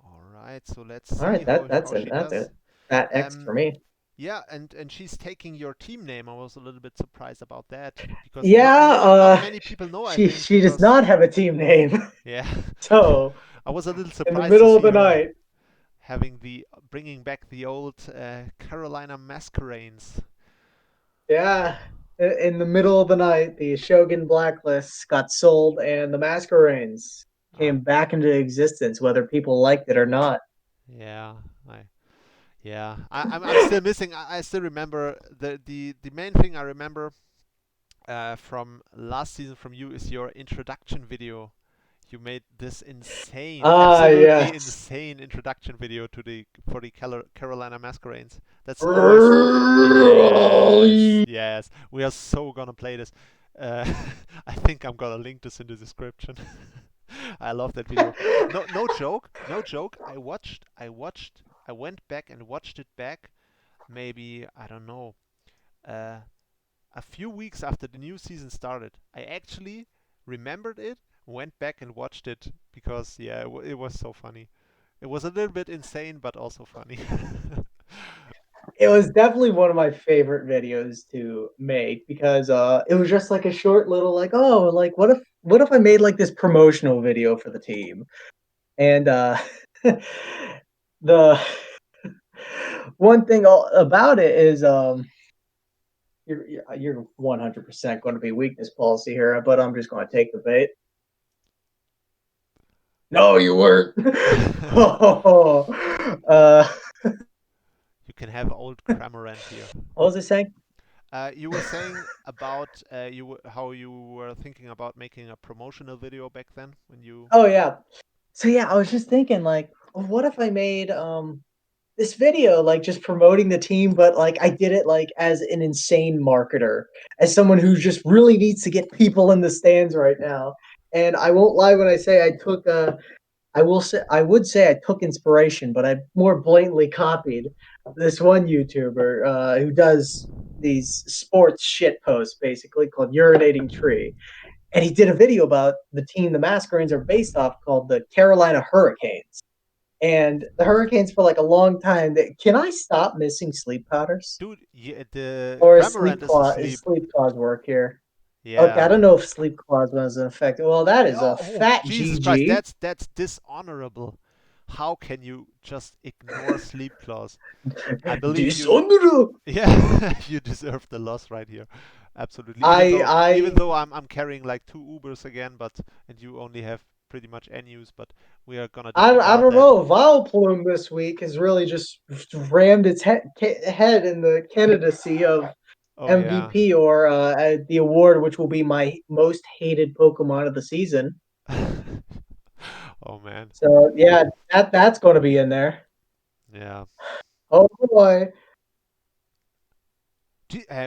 All right. So let's All see right, how she that's does. it. That X for Um, me. yeah, and she's taking your team name. I was a little bit surprised about that because Yeah, not many people know. I think she does because not have a team name. yeah, So I was a little in the surprised to middle of see the her night, having the bringing back the old Carolina Masquerades. yeah, in the middle of the night, the Shogun Blacklists got sold, and the Masquerades Ah, came back into existence, whether people liked it or not. yeah, I I'm still missing. I still remember the main thing I remember from last season from you is your introduction video. You made this insane, Ah, absolutely yes. insane introduction video to the for the Carolina Masquerades. That's always yes. We are so gonna play this. Uh, I think I'm gonna link this in the description. I love that video. No joke, no joke. I went back and watched it back. Maybe I don't know. Uh, a few weeks after the new season started, I actually remembered it, went back and watched it because yeah, it was so funny. It was a little bit insane, but also funny. It was definitely one of my favorite videos to make because it was just like a short little like, oh, like what if I made like this promotional video for the team? And the one thing about it is you're 100% going to be weakness policy here, but I'm just going to take the bait. No, you weren't. Oh, You can have old Cramorant here. what was I saying? You were saying about how you were thinking about making a promotional video back then when you. Oh yeah. So yeah, I was just thinking like, what if I made this video like just promoting the team, but like I did it like as an insane marketer, as someone who just really needs to get people in the stands right now. And I won't lie when I say I would say I took inspiration, but I more blatantly copied this one YouTuber who does these sports shit posts basically called Urinating Tree. And he did a video about the team the Masquerades are based off called the Carolina Hurricanes. And the Hurricanes for like a long time. Can I stop missing sleep powders? Dude, yeah, the Or Cramorant is is asleep. sleep clause work here? Okay, I Yeah. don't know if sleep clause was in effect. Well, that is a Oh, fat Jesus Christ, GG. that's dishonorable. How can you just ignore sleep clause? I believe you. Dishonorable. Yeah, you deserve the loss right here. Absolutely. I Even I though I'm carrying like two Ubers again, but and you only have pretty much NUs, but we are gonna I disregard don't that. know. Vileplume this week has really just rammed its head in the candidacy of Oh yeah. MVP or the award, which will be my most hated Pokemon of the season. Oh man. So yeah, that's going to be in there. Yeah. Oh boy.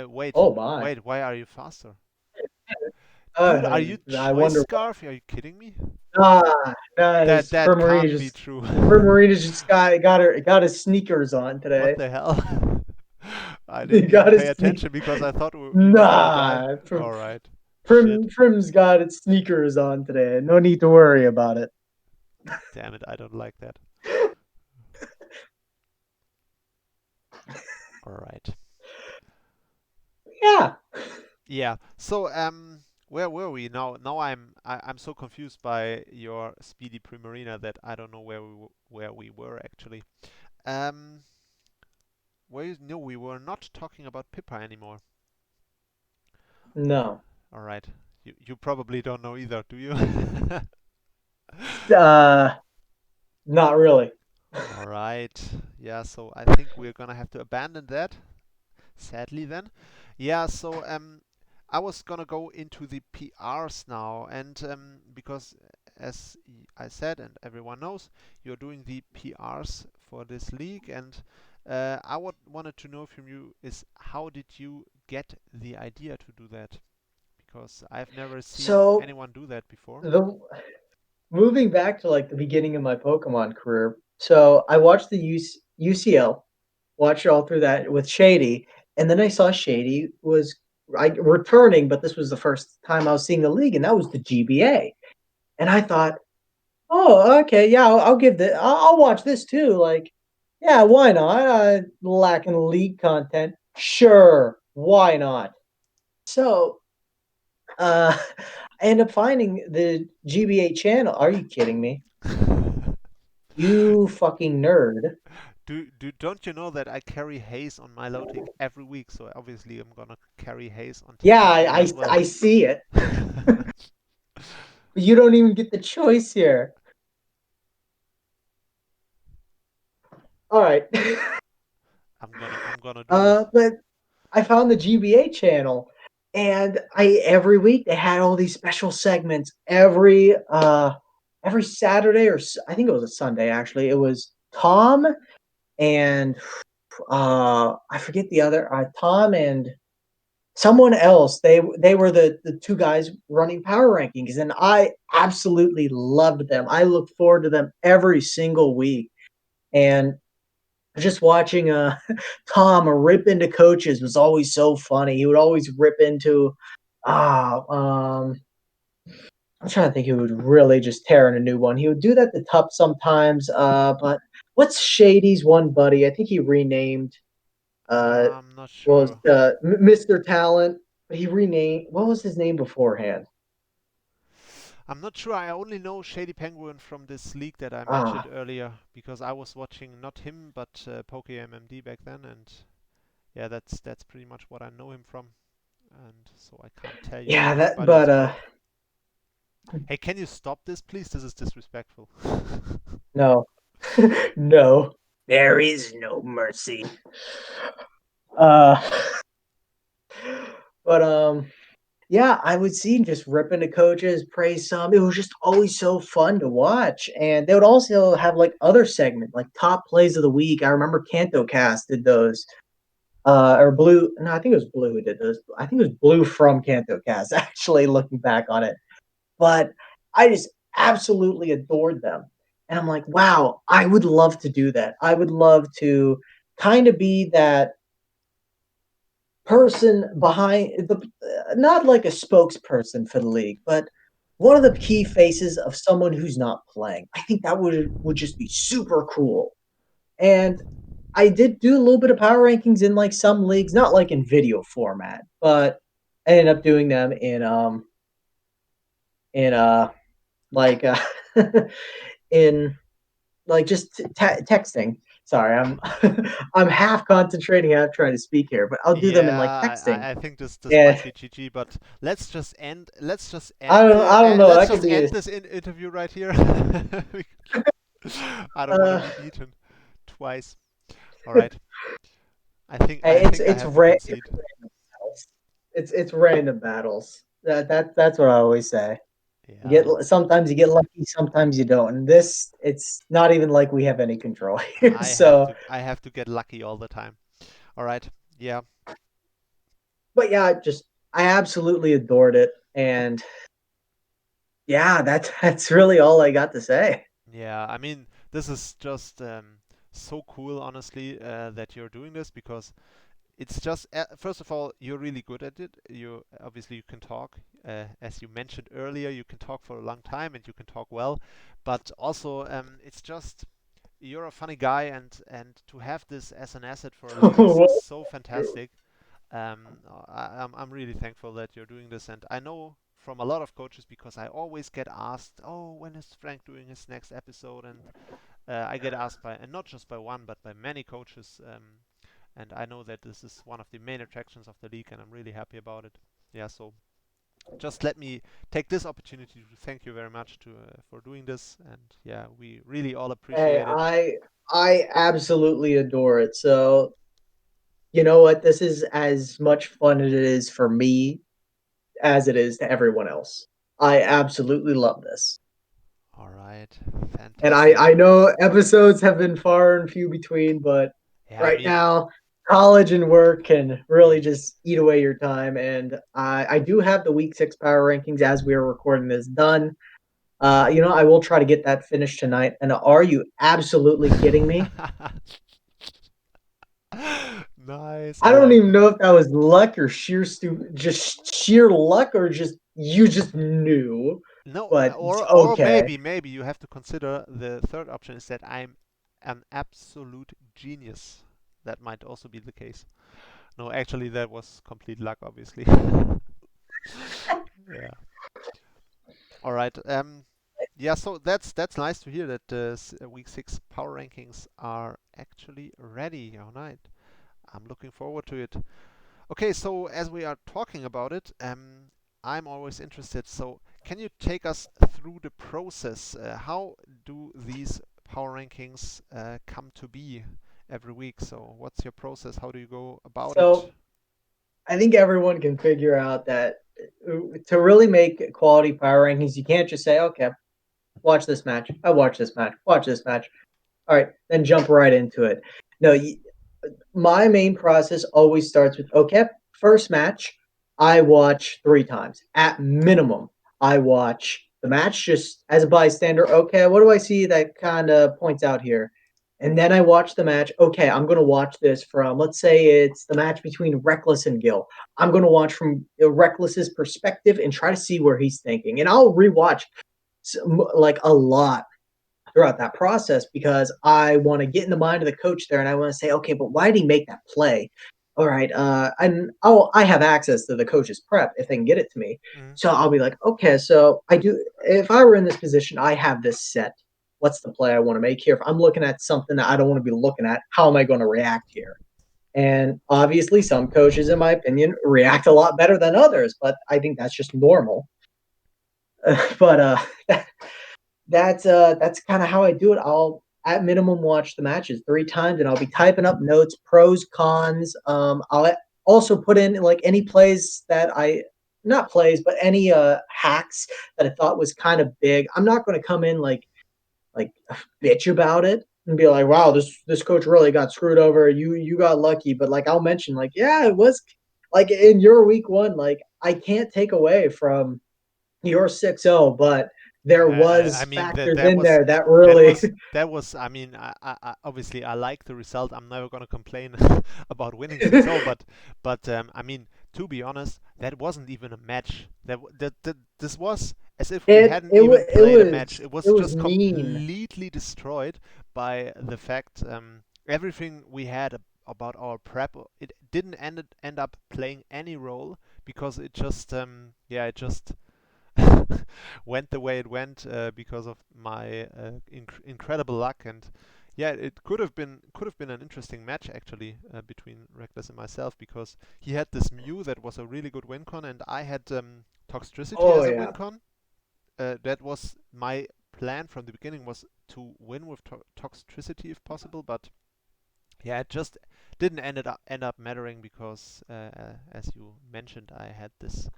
Wait, Oh my. wait. Why are you faster, dude? Uh, Are you I Choice wonder. Scarf? Are you kidding me? That Nice. that can't be true. Marina's just got his sneakers on What today. the hell? I He didn't even got pay his sneak. attention because I thought we were gonna die. Nah, All right. Shit. Prim's got its sneakers on today. No need to worry about it. Damn it, I don't like that. All right. Yeah. Yeah. So where were we now? Now I'm so confused by your speedy Primarina that I don't know where we were actually. Um, no, we were not talking about Pippa anymore. No. All right. You probably don't know either, do you? Uh, Not really. All right. Yeah, so I think we're gonna have to abandon that, sadly then. Yeah, so I was gonna go into the PRs now, and because as I said and everyone knows, you're doing the PRs for this league, and I wanted to know from you is how did you get the idea to do that? Because I've never seen So anyone do that before. the moving back to like the beginning of my Pokemon career. So I watched the UCL, watched it all through that with Shady, and then I saw Shady was returning, but this was the first time I was seeing the league, and that was the GBA. And I thought, oh, okay, yeah, I'll give the I'll watch this too. Like, yeah, why not? Lacking league content, sure, why not? So, I end up finding the GBA channel. Are you kidding me? You fucking nerd. Don't you know that I carry haze on my low tick every week? So obviously I'm gonna carry haze on Yeah, TFT as well. I see it. But you don't even get the choice here. All right. I'm gonna do this. But I found the GBA channel, and I every week they had all these special segments. Every Saturday I think it was a Sunday actually. It was Tom and I forget the other Tom and someone else. They were the two guys running power rankings, and I absolutely loved them. I look forward to them every single week, and just watching Tom rip into coaches was always so funny. He would always rip into ah I'm trying to think who would really just tear in a new one. He would do that to Tup sometimes, but what's Shady's one buddy? I think he renamed I'm not was sure. Mr. Talent. He renamed what was his name beforehand? I'm not sure. I only know Shady Penguin from this league that I mentioned Ah, earlier because I was watching not him but PokeMMD back then, and yeah, that's pretty much what I know him from. And so I can't tell you yeah, that anybody else. but But hey, can you stop this, please? This is disrespectful. no. No. There is no mercy. Uh But yeah, I would see just ripping the coaches, praise some. It was just always so fun to watch. And they would also have like other segments, like top plays of the week. I remember CantoCast did those. Or Blue. No, I think it was Blue who did those. I think it was Blue from CantoCast, actually, looking back on it. But I just absolutely adored them. And I'm like, wow, I would love to do that. I would love to kind of be that person behind the, not like a spokesperson for the league, but one of the key faces of someone who's not playing. I think that would just be super cool. And I did do a little bit of power rankings in like some leagues, not like in video format, but I ended up doing them in like in like just texting. Sorry, I'm I'm half concentrating, half trying to speak here, but I'll do them in Yeah, like texting. I think this Yeah, might be GG, but let's just I don't know. let's That could just be end a, this interview right here. I don't want to uh, be beaten twice. All right. I it's think I have to it's concede. random battles. It's random battles. That's what I always say. You Yeah, get sometimes you get lucky, sometimes you don't. And this, it's not even like we have any control here. So, I have to get lucky all the time. All right. Yeah. but yeah, I absolutely adored it, and yeah, that's really all I got to say. Yeah, I mean, this is just so cool, honestly, that you're doing this because it's just first of all, you're really good at it. You obviously you can talk, as you mentioned earlier, you can talk for a long time and you can talk well, but also it's just you're a funny guy and to have this as an asset for a league is Well, so fantastic. I'm really thankful that you're doing this, and I know from a lot of coaches because I always get asked, "Oh, when is Frank doing his next episode?" And I get asked by, and not just by one, but by many coaches. And I know that this is one of the main attractions of the league, and I'm really happy about it. Yeah, so just let me take this opportunity to thank you very much for doing this, and yeah, we really all hey, appreciate it. I absolutely adore it. So, you know what? This is as much fun as it is for me as it is to everyone else. I absolutely love this. All right, And fantastic. I know episodes have been far and few between, but Yeah, I right mean, now, college and work can really mm, just eat away your time. And I do have the week 6 power rankings as we are recording this done. I will try to get that finished tonight. And are you absolutely kidding me? nice. I I don't like even it. know if that was luck or just sheer luck or just you just knew. No, But or okay. maybe you have to consider the third option is that I'm an absolute genius. That might also be the case. No, actually, that was complete luck, obviously. Yeah. All right. Yeah. So that's nice to hear that week 6 power rankings are actually ready. All right. I'm looking forward to it. Okay. So as we are talking about it, I'm always interested. So can you take us through the process? How do these power rankings come to be every week? So what's your process? How do you go about it? So I think everyone can figure out that to really make quality power rankings, you can't just say, okay, watch this match. I watch this match. Watch this match. All right, then jump right into it. No, my main process always starts with okay, first match, I watch 3 times at minimum. I watch the match just as a bystander. Okay, what do I see that kind of points out here? And then I watch the match. Okay, I'm going to watch this from, let's say it's the match between Reckless and Guil. I'm going to watch from Reckless's perspective and try to see where he's thinking. And I'll rewatch like a lot throughout that process because I want to get in the mind of the coach there and I want to say, okay, but why did he make that play? All right, and I have access to the coach's prep if they can get it to me. Mm. So I'll be like, okay, so I do. If I were in this position, I have this set. What's the play I want to make here? If I'm looking at something that I don't want to be looking at, how am I going to react here? And obviously, some coaches, in my opinion, react a lot better than others, but I think that's just normal. But that's kind of how I do it. I'll at minimum watch the matches 3 times, and I'll be typing up notes, pros, cons. also put in like any plays that I not plays, but any hacks that I thought was kind of big. I'm not going to come in like bitch about it and be like, wow, this coach really got screwed over. You got lucky, but like I'll mention like, yeah, it was like in your week one, like I can't take away from your 6-0, but there I was mean factors in there that really that was. I mean, obviously I like the result. I'm never gonna complain about winning 6-0, but I mean, to be honest, that wasn't even a match. That this was as if we it hadn't it even it played a match. was It it was was just mean. completely destroyed by the fact everything we had about our prep. It didn't end up playing any role because it just yeah, it just went the way it went because of my incredible luck. And yeah, it could have been an interesting match actually between Reckless and myself, because he had this Mew that was a really good win con, and I had Toxtricity Oh as a win yeah. con. That was my plan from the beginning, was to win with Toxtricity if possible, but yeah, it just didn't end up mattering because as you mentioned, I had this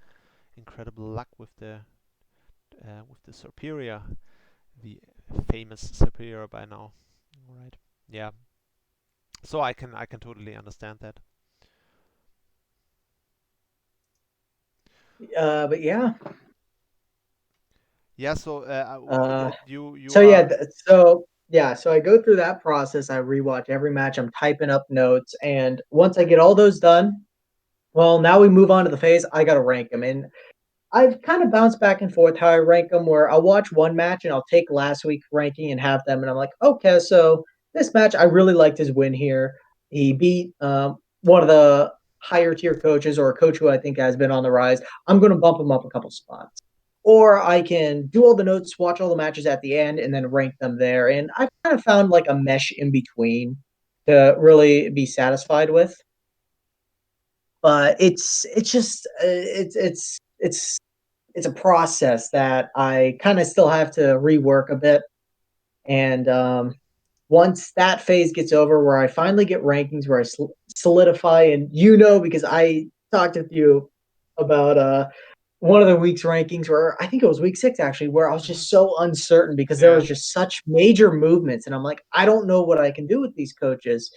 incredible luck with the Superior, the famous Superior by now. Right? Yeah. So I can totally understand that. But yeah. Yeah. So Uh, you so yeah, are. so I go through that process. I rewatch every match. I'm typing up notes, and once I get all those done, well, now we move on to the phase. I gotta rank them, and I've kind of bounced back and forth how I rank them. Where I'll watch one match and I'll take last week's ranking and have them, and I'm like, okay, so this match I really liked his win here. He beat one of the higher tier coaches or a coach who I think has been on the rise. I'm going to bump him up a couple spots. Or I can do all the notes, watch all the matches at the end, and then rank them there. And I've kind of found like a mesh in between to really be satisfied with. But it's just it's a process that I kind of still have to rework a bit. And once that phase gets over, where I finally get rankings, where I solidify, and because I talked with you about one of the week's rankings, where I think it was week 6 actually, where I was Mhm. just so uncertain because there Yeah. was just such major movements, and I'm like, I don't know what I can do with these coaches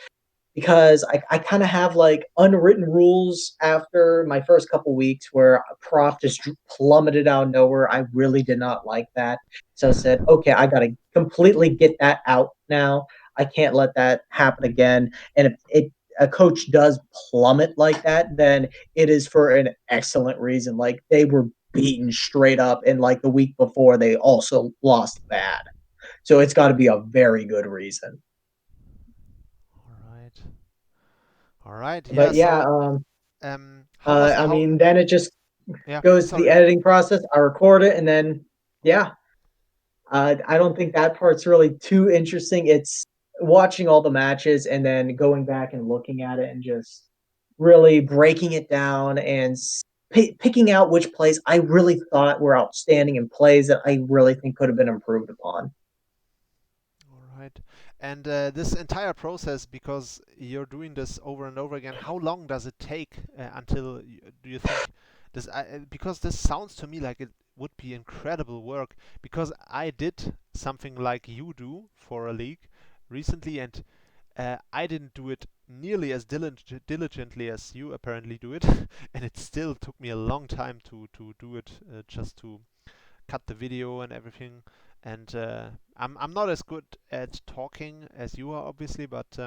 because I kind of have like unwritten rules after my first couple weeks where Prof just plummeted out of nowhere. I really did not like that. So I said, okay, I got to completely get that out now. I can't let that happen again. And if a coach does plummet like that, then it is for an excellent reason. Like they were beaten straight up, and like the week before, they also lost bad. So it's got to be a very good reason. All right. All right. Yeah. But yeah, So how was I how? mean, then it just Yeah. goes to the Sorry. editing process. I record it, and then yeah, I don't think that part's really too interesting. It's watching all the matches and then going back and looking at it and just really breaking it down and picking out which plays I really thought were outstanding and plays that I really think could have been improved upon. All right. And this entire process, because you're doing this over and over again, how long does it take until do you think this? Because this sounds to me like it would be incredible work. Because I did something like you do for a league recently, and I didn't do it nearly as diligently as you apparently do it, and it still took me a long time to do it, just to cut the video and everything. And I'm not as good at talking as you are, obviously, but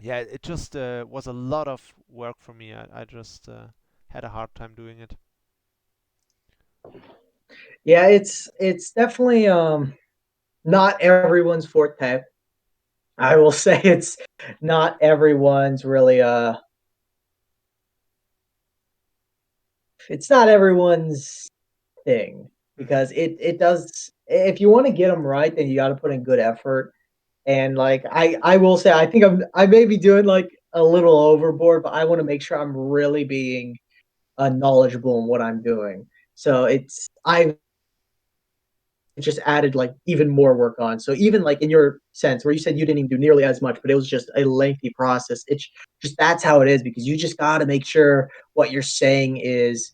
yeah, it just was a lot of work for me. I just had a hard time doing it. Yeah, it's definitely not everyone's forte. I will say it's not everyone's really it's not everyone's thing Hmm. because it does if you want to get them right then you got to put in good effort and like I will say I think I may be doing like a little overboard but I want to make sure I'm really being knowledgeable in what I'm doing so it's I it just added like even more work on. So even like in your sense where you said you didn't even do nearly as much, but it was just a lengthy process. It's just that's how it is because you just got to make sure what you're saying is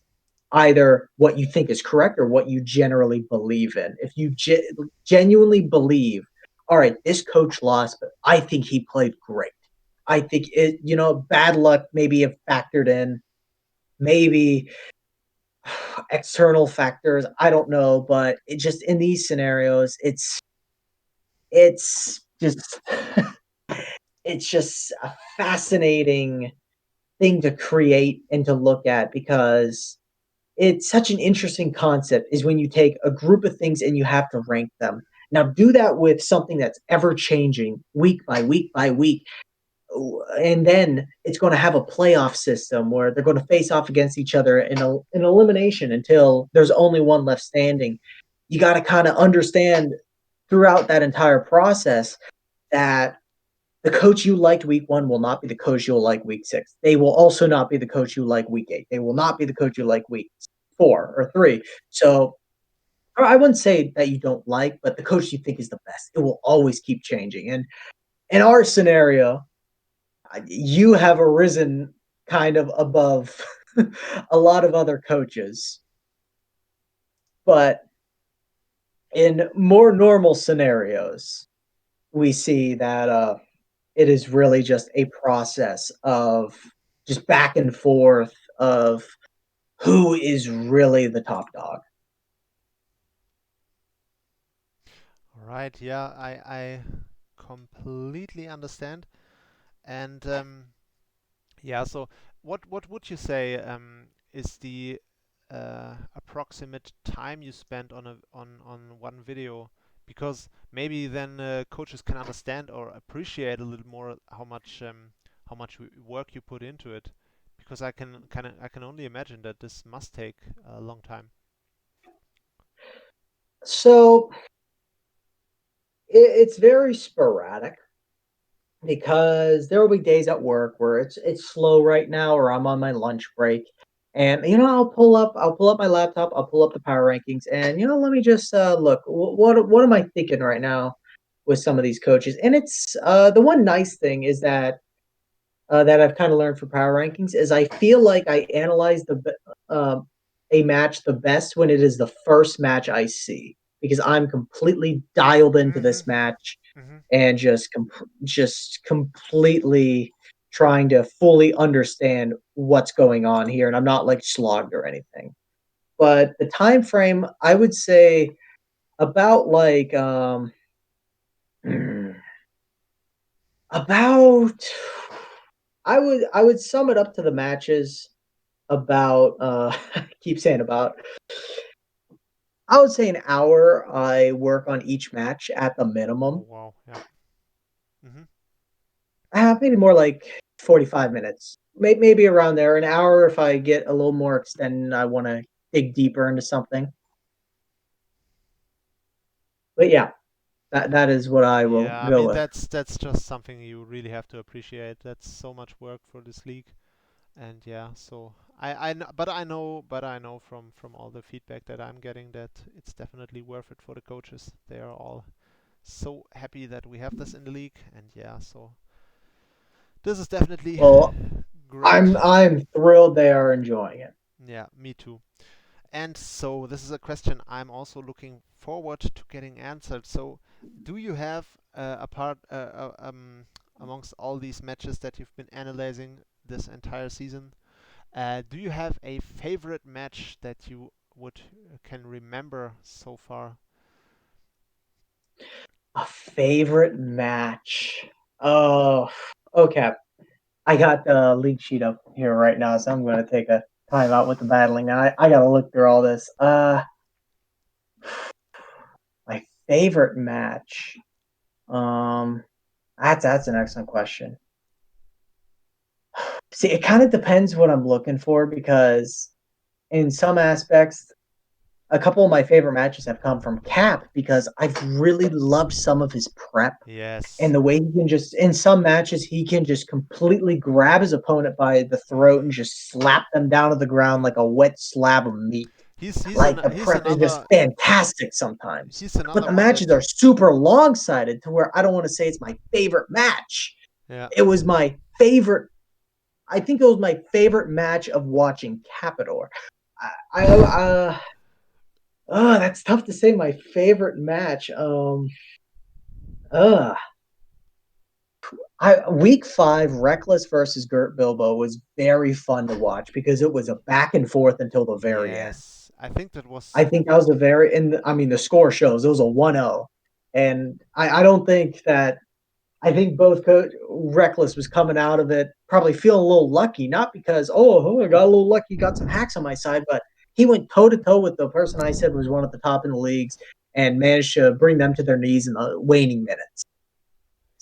either what you think is correct or what you generally believe in. If you genuinely believe, all right, this coach lost, but I think he played great. I think it, bad luck maybe have factored in, maybe external factors. I don't know, but it just in these scenarios, it's just it's just a fascinating thing to create and to look at because it's such an interesting concept is when you take a group of things and you have to rank them. Now do that with something that's ever changing week by week by week, and then it's going to have a playoff system where they're going to face off against each other in an elimination until there's only one left standing. You got to kind of understand throughout that entire process that the coach you liked week one will not be the coach you'll like week six. They will also not be the coach you like week eight. They will not be the coach you like week four or three. So I wouldn't say that you don't like, but the coach you think is the best. It will always keep changing. And in our scenario, you have arisen kind of above a lot of other coaches. But in more normal scenarios, we see that it is really just a process of just back and forth of who is really the top dog. All right, yeah, I completely understand. And yeah, so what would you say is the approximate time you spend on on one video? Because maybe then coaches can understand or appreciate a little more how much work you put into it. Because I can only imagine that this must take a long time. So it's very sporadic because there will be days at work where it's slow right now or I'm on my lunch break. And I'll pull up my laptop, I'll pull up the power rankings, and let me just look. What am I thinking right now with some of these coaches? And it's the one nice thing is that I've kind of learned for power rankings is I feel like I analyze a match the best when it is the first match I see because I'm completely dialed into Mm-hmm. this match Mm-hmm. and just completely trying to fully understand what's going on here, and I'm not like slogged or anything. But the time frame, I would say about like about I would sum it up to the matches about I keep saying about I would say an hour I work on each match at the Oh minimum. wow, yeah. Mm-hmm. Maybe more like 45 minutes. Maybe around there. An hour if I get a little more extended and I want to dig deeper into something. But yeah, that is what I will Yeah, I go mean with. that's just something you really have to appreciate. That's so much work for this league. And yeah, so but I know from all the feedback that I'm getting that it's definitely worth it for the coaches. They are all so happy that we have this in the league, and yeah, so this is definitely Well, great. I'm thrilled they are enjoying it. Yeah, me too. And so this is a question I'm also looking forward to getting answered. So, do you have a part amongst all these matches that you've been analyzing this entire season? Do you have a favorite match that you would can remember so far? A favorite match. Oh, okay. I got the league sheet up here right now, so I'm going to take a time out with the battling. Now I got to look through all this. My favorite match. Um, that's an excellent question. See, it kind of depends what I'm looking for because in some aspects, a couple of my favorite matches have come from Cap because I've really loved some of his prep Yes. and the way he can just in some matches he can just completely grab his opponent by the throat and Mhm. just slap them down to the ground Mhm. like a wet slab of meat. Like the he's prep is just another fantastic sometimes. he's But another the one matches that are super long-sided to where I don't want to say it's my favorite match. yeah. It was my favorite. I think it was my favorite match of watching Capador. That's tough to say. My favorite match. Uh, week 5, Reckless versus Gert Bilbo was very fun to watch because it was a back and forth until the very end. Yes, I think that I was think that was a very, and I mean, the score shows it was a 1-0. And I don't think that, I think both Reckless was coming out of it probably feeling a little lucky, not because, I got a little lucky, got some hacks on my side, but he went toe to toe with the person I said was one at the top in the leagues and managed to bring them to their knees in the waning minutes.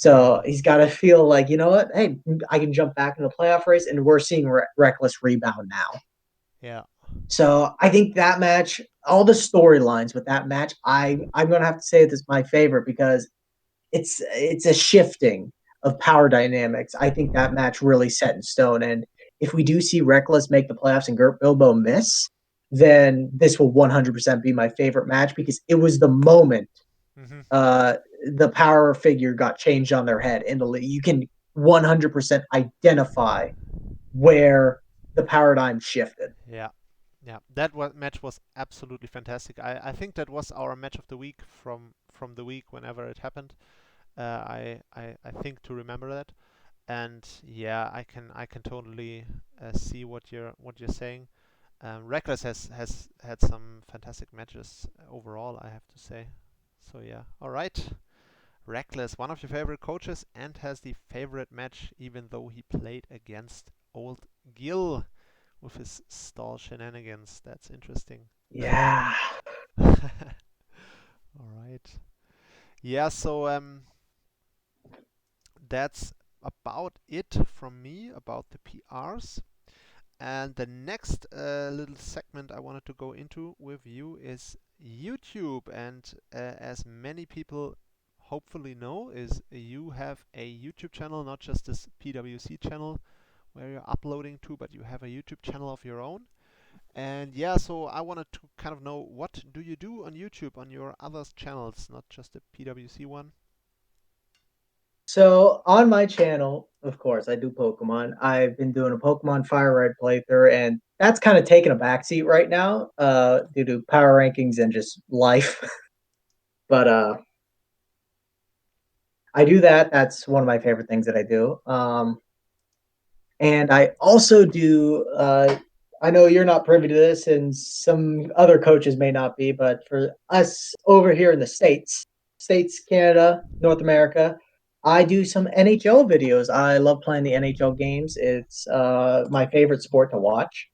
yeah, So he's got to feel like, you know what? Hey, I can jump back in the playoff race, and we're seeing Reckless rebound now. yeah, So I think that match, all the storylines with that match, I'm gonna have to say this is my favorite because it's a shifting of power dynamics. I think that match really set in stone. And if we do see Reckless make the playoffs and Gert Bilbo miss, then this will 100% be my favorite match because it was the moment hmm uh, the power figure got changed on their head in the league. You can 100% identify where the paradigm shifted. yeah, yeah. That match was absolutely fantastic. I think that was our match of the week from the week whenever it happened. I think to remember that. And yeah, I can totally see what you're saying. Reckless has had some fantastic matches overall, I have to say. So yeah, all right. Reckless, one of your favorite coaches, and has the favorite match, even though he played against old Guil with his stall shenanigans. That's interesting. Yeah. All right. Yeah. So that's about it from me about the PRs. And the next little segment I wanted to go into with you is YouTube. And as many people hopefully know, is you have a YouTube channel, not just this PWC channel where you're uploading to, but you have a YouTube channel of your own. And yeah, so I wanted to kind of know, what do you do on YouTube on your other channels, not just the PWC one? So on my channel, of course, I do Pokemon. I've been doing a Pokemon Fire Red playthrough, and that's kind of taking a backseat right now, due to power rankings and just life. But I do that. That's one of my favorite things that I do. And I also do. I know you're not privy to this, and some other coaches may not be, but for us over here in the states, Canada, North America, I do some NHL videos. I love playing the NHL games. It's my favorite sport to watch.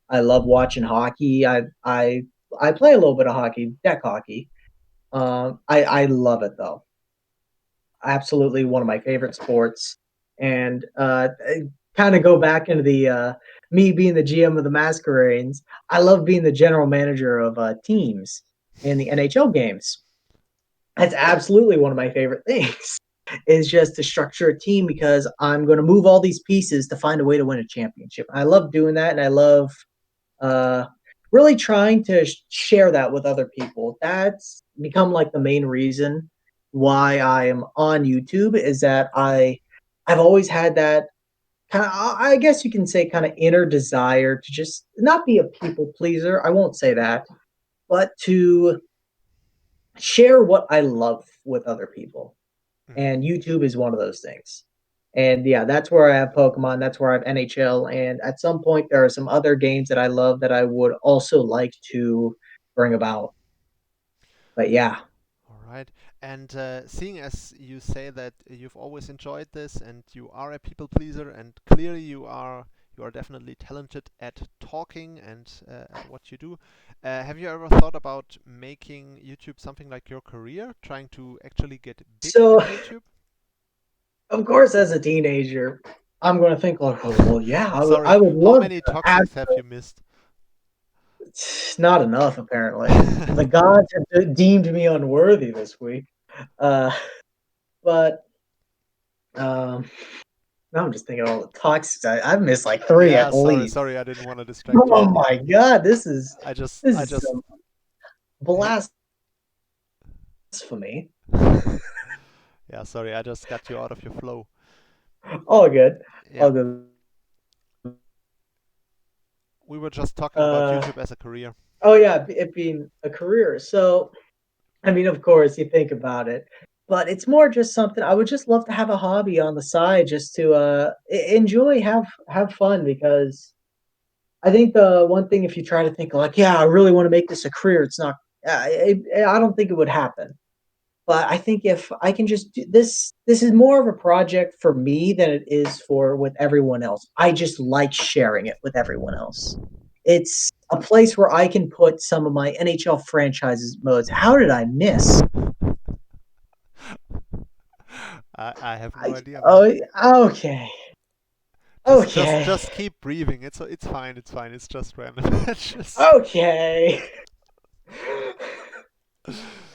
I love watching hockey. I play a little bit of hockey, deck hockey. I love it though. Absolutely one of my favorite sports. And kind of go back into the me being the GM of the Masquerades. I love being the general manager of teams in the NHL games. That's absolutely one of my favorite things. Is just to structure a team because I'm going to move all these pieces to find a way to win a championship. I love doing that, and I love uh, really trying to share that with other people. That's become like the main reason why I am on YouTube is that I've always had that kind of, I guess you can say, kind of inner desire to just not be a people pleaser. I won't say that, but to share what I love with other people. hmm And YouTube is one of those things. And yeah, that's where I have Pokemon, that's where I have NHL, and at some point there are some other games that I love that I would also like to bring about. But yeah. All right. And seeing as you say that you've always enjoyed this and you are a people pleaser, and clearly you are definitely talented at talking and at what you do. Have you ever thought about making YouTube something like your career, trying to actually get big So at YouTube? of course as a teenager, I'm gonna think like, oh, well, yeah, Sorry, I would how love many to have toxics have you missed? not enough apparently. The gods have deemed me unworthy this week. Uh but um Now I'm just thinking of all the talks. I've missed like three Yeah, at sorry, least. sorry, I didn't want to distract you Oh any. my god, this is I just, this I is just, some hey, blasphemy. yeah, sorry, I just got you out of your flow. All good, Yeah, all good. we were just talking about Uh, YouTube as a career. oh yeah, it being a career. So I mean, of course, you think about it, but it's more just something I would just love to have a hobby on the side, just to enjoy, have fun. Because I think the one thing, if you try to think like, yeah, I really want to make this a career, it's not. I don't think it would happen. But I think if I can just do this, this is more of a project for me than it is for with everyone else. I just like sharing it with everyone else. It's a place where I can put some of my NHL franchises modes. How did I miss? I have no I idea, man. oh okay. Okay. Just keep breathing. It's fine. It's fine. It's just random. Just, Okay.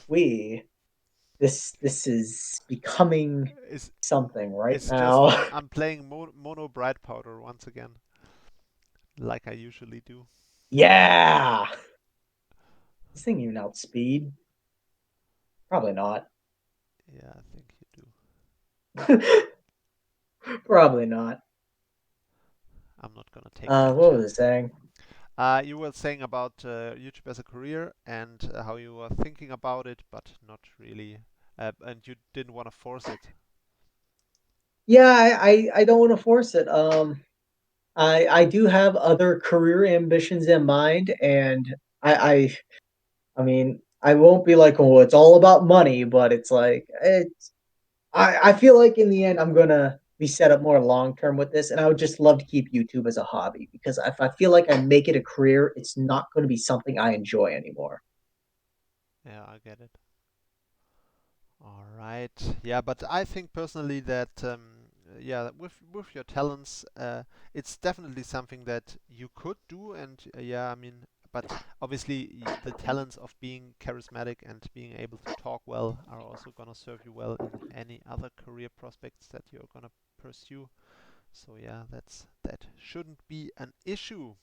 We this is becoming it's, something right it's just now. I'm playing mono bright powder once again, like I usually do. Yeah. This thing even outspeed? Probably not. Yeah, I think you do. Probably not. I'm not gonna take that What was I chance. saying? You were saying about YouTube as a career and how you were thinking about it, but not really, and you didn't want to force it. Yeah, I don't want to force it. I do have other career ambitions in mind, and I mean, I won't be like, oh, it's all about money, but it's like I feel like in the end I'm gonna be set up more long term with this, and I would just love to keep YouTube as a hobby because if I feel like I make it a career, it's not going to be something I enjoy anymore. Yeah, I get it. All right. Yeah, but I think personally that yeah, with your talents, it's definitely something that you could do, and yeah, I mean, but obviously the talents of being charismatic and being able to talk well are also gonna serve you well in any other career prospects that you're gonna pursue. So yeah, that shouldn't be an issue.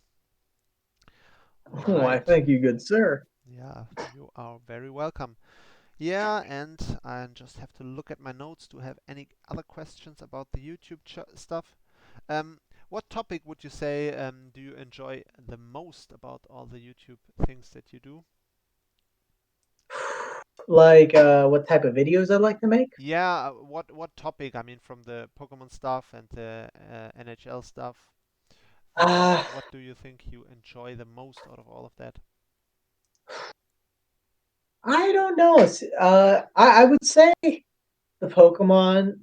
All Why, right. thank you, good sir. Yeah, you are very welcome. Yeah, and I just have to look at my notes to have any other questions about the YouTube stuff. What topic would you say do you enjoy the most about all the YouTube things that you do? Like, what type of videos I'd like to make? Yeah, what topic? I mean, from the Pokemon stuff and the NHL stuff. Uh, What do you think you enjoy the most out of all of that? I don't know. I would say the Pokemon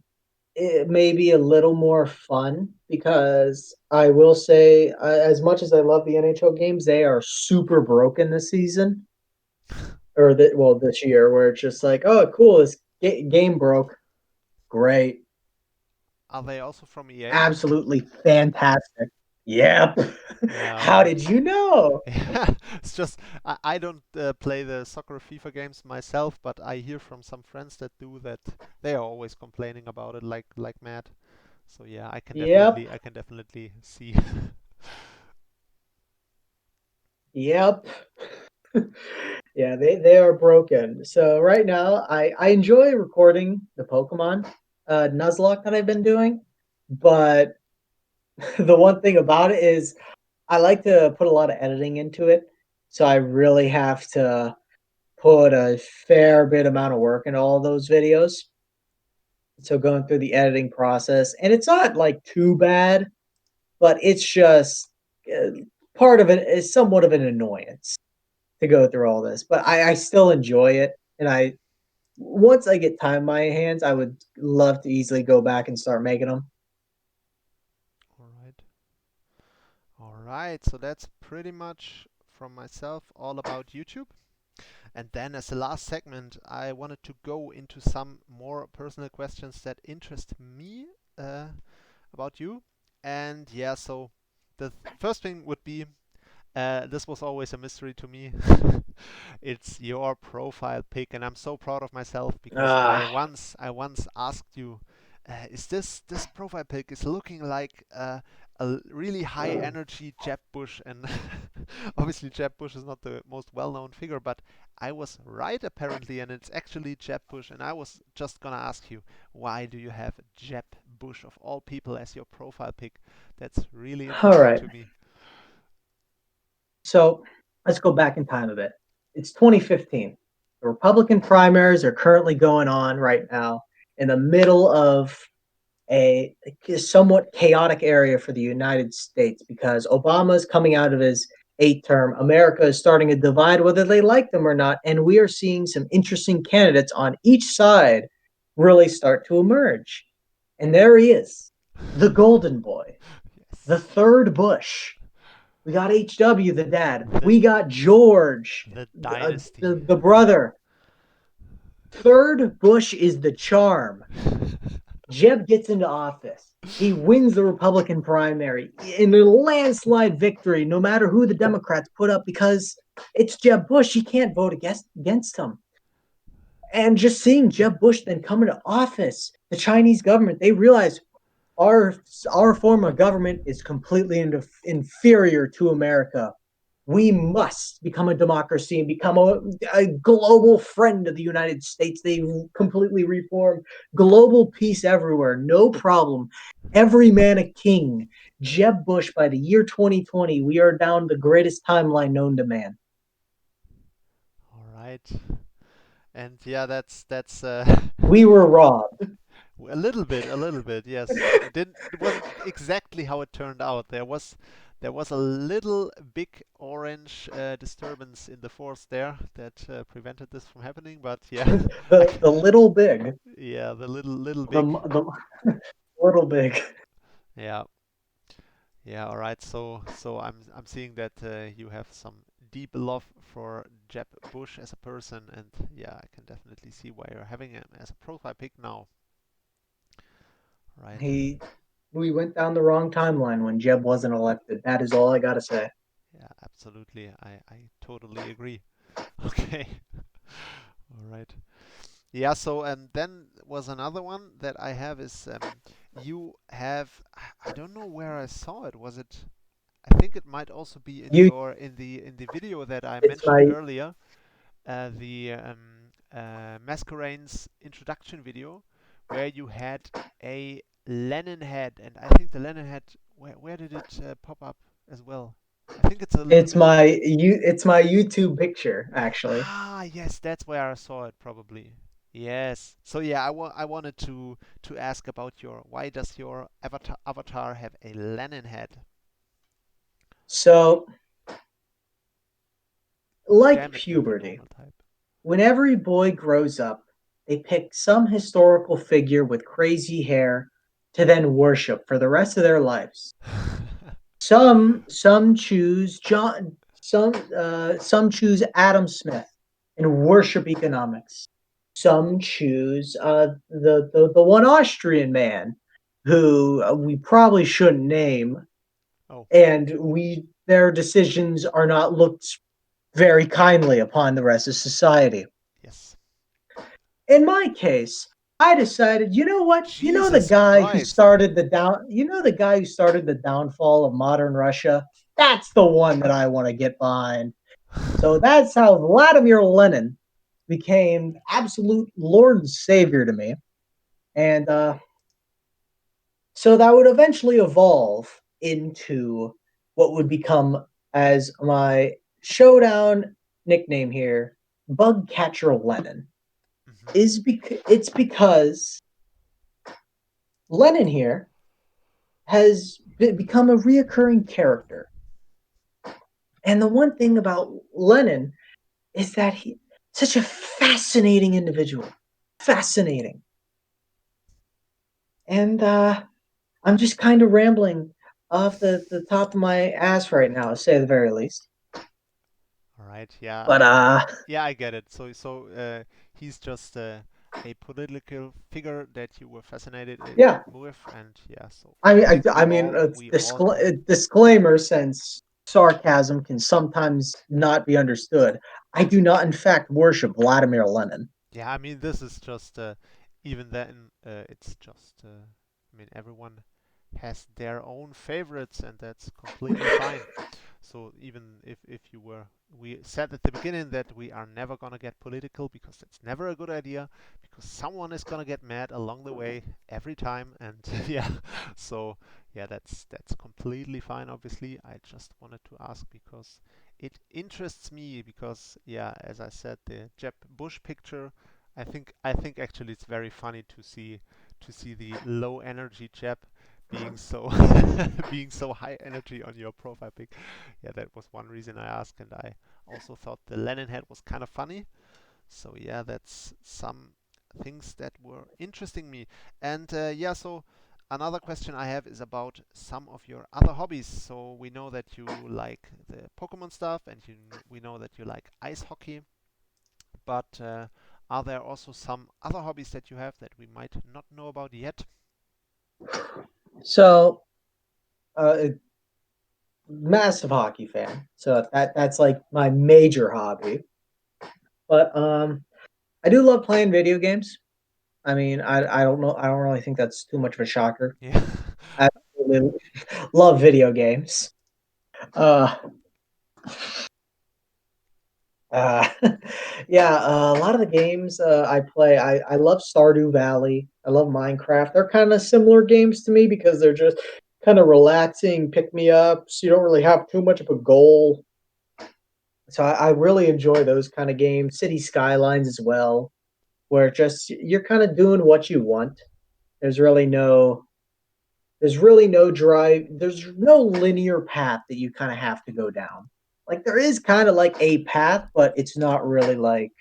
it may be a little more fun because I will say, as much as I love the NHL games, they are super broken this season or this year, where it's just like, oh, cool, this game broke, great, Are they also from EA? absolutely fantastic. Yep. Yeah, all How right. did you know? Yeah, it's just I don't play the soccer or FIFA games myself, but I hear from some friends that do that they are always complaining about it like mad. So yeah, Yep. I can definitely see. Yep. Yeah, they are broken. So right now, I enjoy recording the Pokemon Nuzlocke that I've been doing, but the one thing about it is I like to put a lot of editing into it, so I really have to put a fair bit amount of work into all those videos. So going through the editing process, and it's not like too bad, but it's just uh, part of it is somewhat of an annoyance to go through all this. But I still enjoy it, and I once I get time in my hands, I would love to easily go back and start making them. All right. All right. So that's pretty much from myself all about YouTube. And then as the last segment, I wanted to go into some more personal questions that interest me about you. And yeah, so the first thing would be this was always a mystery to me. It's your profile pic, and I'm so proud of myself because Ah, I once asked you is this profile pic is looking like really high energy Jeb Bush, and obviously Jeb Bush is not the most well-known figure, but I was right apparently, and it's actually Jeb Bush. And I was just gonna ask you, why do you have Jeb Bush of all people as your profile pic? That's really All interesting right. to me. So let's go back in time a bit. It's 2015. The Republican primaries are currently going on right now in the middle of a somewhat chaotic area for the United States because Obama is coming out of his eighth term. America is starting to divide whether they like them or not. And we are seeing some interesting candidates on each side really start to emerge. And there he is, the golden boy, the Yes, third Bush. We got HW, the dad. the We got George, the uh, dynasty. the brother. Third Bush is the charm. Jeb gets into office. He wins the Republican primary in a landslide victory, no matter who the Democrats put up, because it's Jeb Bush. You can't vote against him. And just seeing Jeb Bush then come into office, the Chinese government, they realize our our form of government is completely inferior to America. We must become a democracy and become a global friend of the United States. They completely reformed global peace everywhere, no problem. Every man a king. Jeb Bush, by the year 2020, we are down the greatest timeline known to man. All right. And yeah, that's We were robbed. a little bit. Yes, it wasn't exactly how it turned out. There was a little big orange disturbance in the force there that prevented this from happening. But yeah, The little big, yeah, the little the big. the little big. Yeah, yeah. All right. So I'm seeing that you have some deep love for Jeb Bush as a person, and yeah, I can definitely see why you're having him as a profile pic now. Right. He we went down the wrong timeline when Jeb wasn't elected. That is all I gotta say. Yeah, absolutely. I totally agree. Okay. All right. Yeah, so then was another one that I have is you have I don't know where I saw it. Was it I think it might also be in You, your in the video that I it's mentioned my earlier, the Masquerade's introduction video where you had a Lenin head, and I think the Lenin head, where did it pop up as well? I think it's a little bit. it's my YouTube picture actually. Ah, yes, that's where I saw it probably. Yes. So yeah, I wanted to ask about your why does your avatar have a Lenin head? So, like Jam it with a puberty, normal type. when every boy grows up, they pick some historical figure with crazy hair to then worship for the rest of their lives. Some choose John some choose Adam Smith and worship economics. Some choose the one Austrian man who we probably shouldn't name, Oh, and we their decisions are not looked very kindly upon the rest of society. yes. In my case, I decided, you know what? Jesus Christ. The guy who started the downfall of modern Russia? That's the one that I want to get behind. So that's how Vladimir Lenin became absolute Lord and Savior to me. And so that would eventually evolve into what would become as my showdown nickname here, Bug Catcher Lenin. Mhm. It's because Lenin here has become a reoccurring character. And the one thing about Lenin is that he's such a fascinating individual. Fascinating. And I'm just kind of rambling off the top of my ass right now, to say the very least. All right. Yeah. But Yeah, I get it. So he's just a political figure that you were fascinated yeah, with, and yeah. So I I mean, think I mean, we all can. disclaimer, since sarcasm can sometimes not be understood. I do not, in fact, worship Vladimir Lenin. Yeah, I mean, this is just even then, it's just, I mean, everyone has their own favorites, and that's completely fine. So even if you were, we said at the beginning that we are never gonna get political because that's never a good idea, because someone is gonna get mad along the way every time, and yeah, so yeah, that's completely fine. Obviously, I just wanted to ask because it interests me because yeah, as I said, the Jeb Bush picture. I think actually it's very funny to see the low energy Jeb being so being so high energy on your profile pic. Yeah, that was one reason I asked, and I also thought the Lenin head was kind of funny. So yeah, that's some things that were interesting me. And yeah, so another question I have is about some of your other hobbies. So we know that you like the Pokemon stuff, and we know that you like ice hockey. But are there also some other hobbies that you have that we might not know about yet? So, massive hockey fan. So that's like my major hobby. But I do love playing video games. I mean, I don't know. I don't really think that's too much of a shocker. Yeah. I really love video games. Uh, uh, yeah, a lot of the games I play, I love Stardew Valley. I love Minecraft. They're kind of similar games to me because they're just kind of relaxing, pick me up. So you don't really have too much of a goal. So I really enjoy those kind of games. City Skylines as well, where just you're kind of doing what you want. There's really no there's really no drive. There's no linear path that you kind of have to go down. Like there is kind of like a path, but it's not really like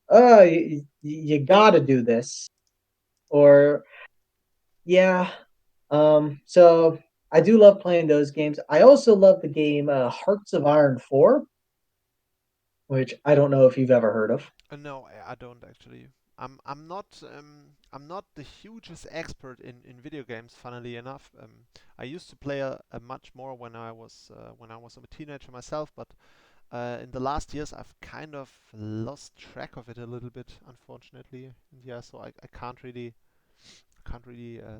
oh you got to do this or yeah. So I do love playing those games. I also love the game Hearts of Iron 4, which I don't know if you've ever heard of. No, I don't actually. I'm not the hugest expert in video games. Funnily enough, I used to play a much more when I was a teenager myself, but in the last years I've kind of lost track of it a little bit, unfortunately. And yeah, so I can't really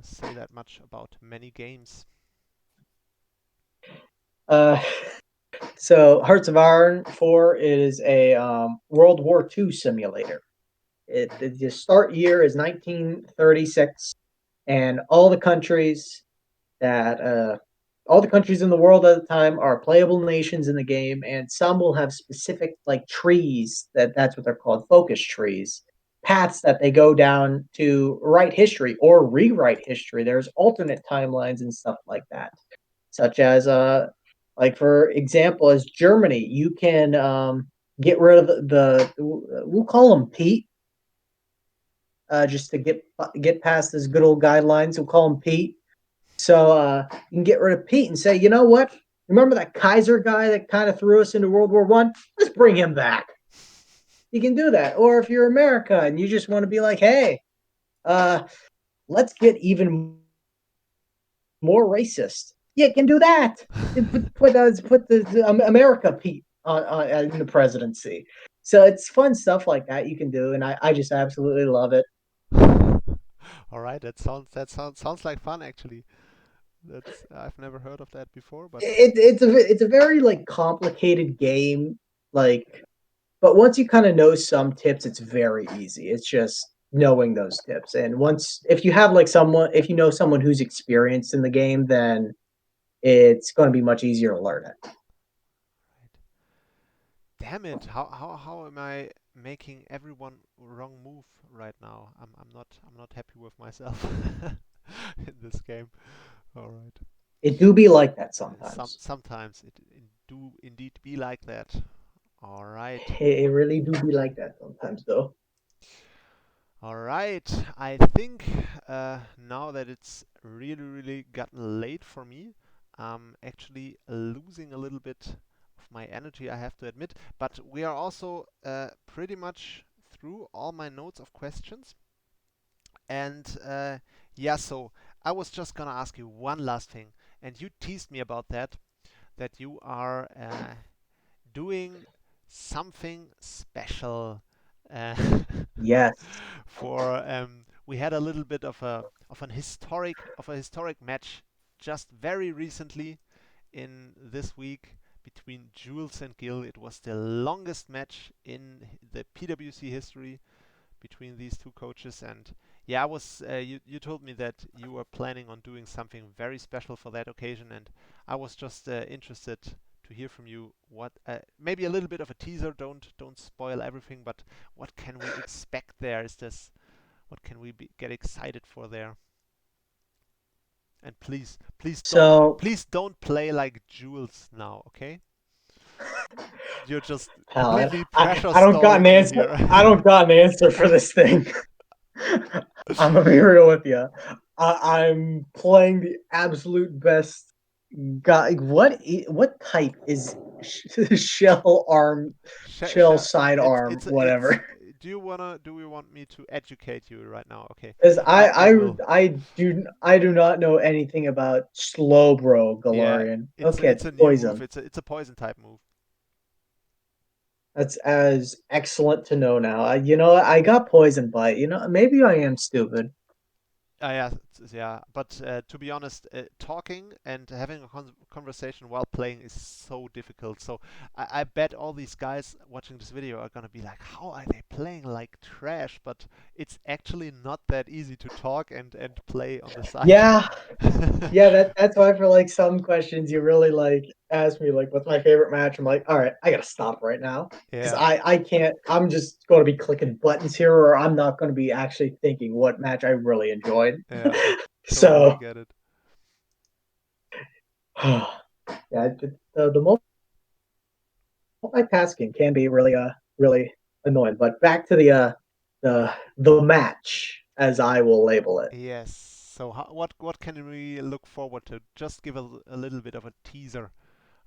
say that much about many games. Uh, so Hearts of Iron 4 is a World War II simulator. The start year is 1936, and that all the countries in the world at the time are playable nations in the game, and some will have specific like trees that's what they're called, focus trees, paths that they go down to write history or rewrite history. There's alternate timelines and stuff like that, such as like for example, as Germany, you can get rid of we'll call them Pete, just to get past this good old guidelines. We'll call him Pete. So you can get rid of Pete and say, you know what? Remember that Kaiser guy that kind of threw us into World War One? Let's bring him back. You can do that. Or if you're America and you just want to be like, hey, uh, let's get even more racist. You can do that. Put the America Pete in the presidency. So it's fun stuff like that you can do, and I just absolutely love it. All right, sounds like fun actually. That's I've never heard of that before, but It's a very like complicated game, like but once you kind of know some tips, it's very easy. It's just knowing those tips. And once if you have like someone if you know someone who's experienced in the game, then it's going to be much easier to learn it. damn it, how am I making everyone wrong move right now? I'm not happy with myself in this game. All right. It do be like that sometimes. Sometimes it do indeed be like that. All right. It really do be like that sometimes though. All right. I think now that it's really gotten late for me, I'm actually losing a little bit of my energy, I have to admit. But we are also pretty much through all my notes of questions. And yeah, so I was just gonna ask you one last thing, and you teased me about that you are doing something special uh, Yes. for we had a little bit of a historic match just very recently in this week between Julez and Guil. It was the longest match in the PWC history between these two coaches. And yeah, I was you told me that you were planning on doing something very special for that occasion, and I was just interested to hear from you what maybe a little bit of a teaser. Don't spoil everything, but what can we expect there? Is this what can we get excited for there? And So, please don't play like Julez now, okay? You're just pal, completely pressure I don't got an stalling me answer. here. I don't got an answer for this thing. I'm gonna be real with you. I'm playing the absolute best guy. What type is shell arm, shell sidearm, It's. whatever? Do you want me to educate you right now? Okay, Because I will. I do not know anything about slow bro Yeah, Galarian. Okay, it's it's a new move. poison. It's a poison type move. That's as excellent to know now. I got poison bite. Maybe I am stupid. Yeah, yeah. But to be honest, talking and having a conversation while playing is so difficult. So I bet all these guys watching this video are gonna be like, "How are they playing like trash?" But it's actually not that easy to talk and play on the side. Yeah, yeah. That's why for like some questions you really like ask me like, what's my favorite match? I'm like, all right, I gotta stop right now because Yeah, I can't. I'm just going to be clicking buttons here, or I'm not going to be actually thinking what match I really enjoyed. yeah. Totally So get it. yeah, the multitasking can be really annoying. But back to the match, as I will label it. Yes. So what can we look forward to? Just give a little bit of a teaser.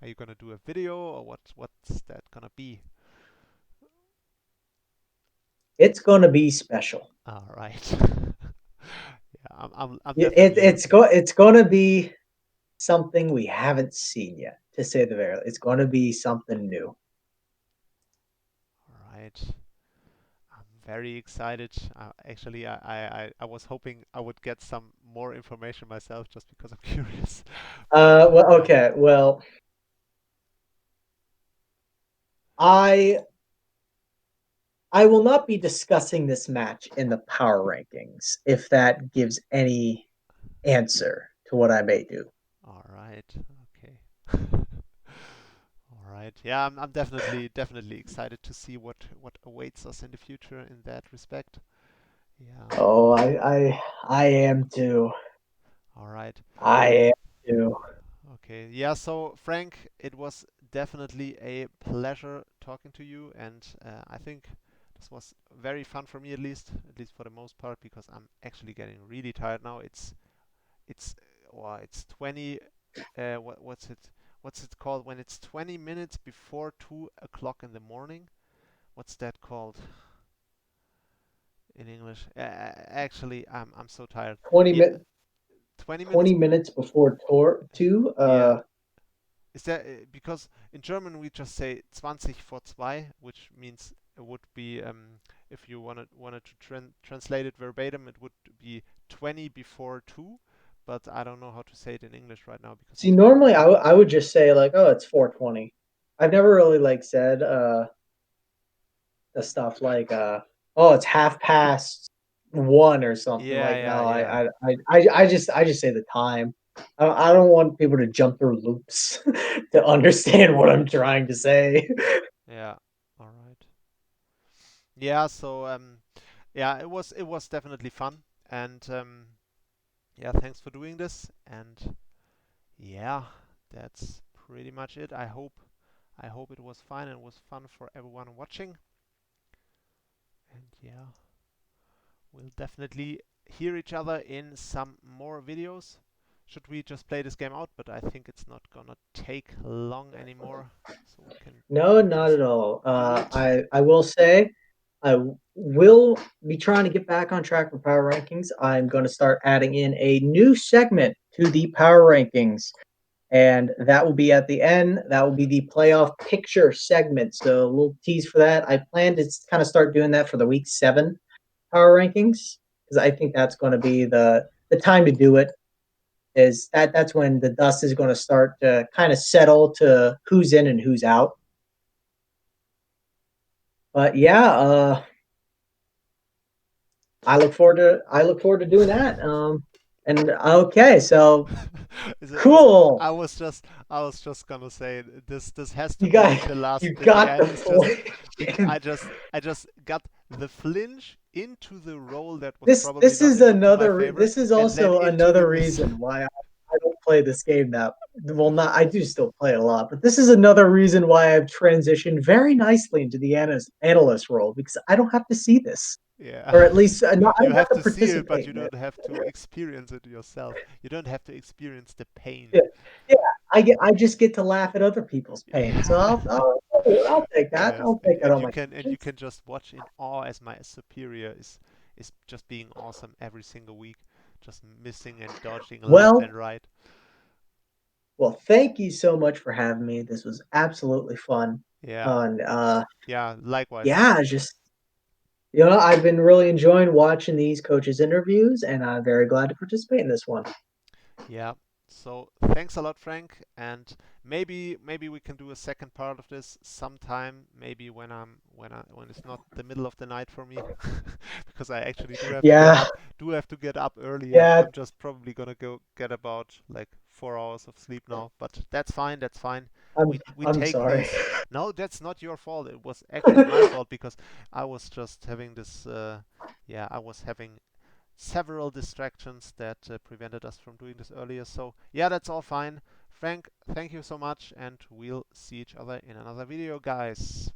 Are you gonna do a video or what's that gonna be? It's going to be special. All right. Yeah, I'm definitely looking. It's going to be something we haven't seen yet. To say the very, it's going to be something new. All right. I'm very excited. Actually, I was hoping I would get some more information myself just because I'm curious. But Well, okay. Well, I I will not be discussing this match in the power rankings if that gives any answer to what I may do. all right. Okay. All right. Yeah, I'm definitely excited to see what awaits us in the future in that respect. Yeah. Oh, I am too. All right. I am too. Okay. Yeah, so Frank, it was definitely a pleasure talking to you, and I think this was very fun for me at least for the most part, because I'm actually getting really tired now. It's well, it's 20 what's it called when it's 20 minutes before 2 o'clock in the morning? What's that called in English? Actually, I'm so tired. 20 Yeah, minutes 20 minutes. 20 minutes before tour two. Yeah, is that because in German we just say 20 vor 2, which means it would be if you wanted to translate it verbatim, it would be 20 before 2, but I don't know how to say it in English right now because See, it's normally I would just say like, oh, it's 4:20. I've never really like said the stuff like oh, it's 1:30 or something. yeah, Like, yeah, no, yeah, I just say the time. I don't want people to jump through loops to understand what I'm trying to say. yeah. All right. Yeah, so yeah, it was definitely fun, and yeah, thanks for doing this, and yeah, that's pretty much it. I hope it was fun and was fun for everyone watching. And yeah, we'll definitely hear each other in some more videos. Should we just play this game out? But I think it's not gonna take long anymore, so we can No, not just at all. do it. I will say I will be trying to get back on track for power rankings. I'm going to start adding in a new segment to the power rankings, and that will be at the end. That will be the playoff picture segment. So a little tease for that. I plan to kind of start doing that for the week 7 power rankings because I think that's going to be the time to do it. Is that's when the dust is going to start to kind of settle to who's in and who's out. But yeah, I look forward to doing that. And okay, so cool. I was just gonna say this has to You be got the last you bit. The got end the is just flinch. I just got the flinch into the role that was probably This not is into my another. favor, This is and then also into the another miss. reason why I don't play this game that well. Not I do still play it a lot, but this is another reason why I've transitioned very nicely into the analyst role because I don't have to see this, Yeah. or at least not, I You don't have have to to see it, but participate you in it. don't have to experience it yourself. You don't have to experience the pain. Yeah, yeah. I just get to laugh at other people's pain, so I'll take that. Yes, I'll take that on my and you conscience. can just watch in awe as my superior is just being awesome every single week, just missing and dodging left and Well, right. well, thank you so much for having me. This was absolutely fun. Yeah, And yeah, likewise. yeah, just I've been really enjoying watching these coaches' interviews, and I'm very glad to participate in this one. Yeah. So thanks a lot, Frank, and maybe we can do a second part of this sometime. Maybe when it's not the middle of the night for me, because I actually Yeah, do have to get up early. yeah. I'm just probably gonna go get about like 4 hours of sleep now, but that's fine. That's fine. We I'm take sorry. these. No, that's not your fault. It was actually my fault because I was just having this. Yeah, I was having several distractions that prevented us from doing this earlier. So yeah, that's all fine. Frank, thank you so much, and we'll see each other in another video, guys.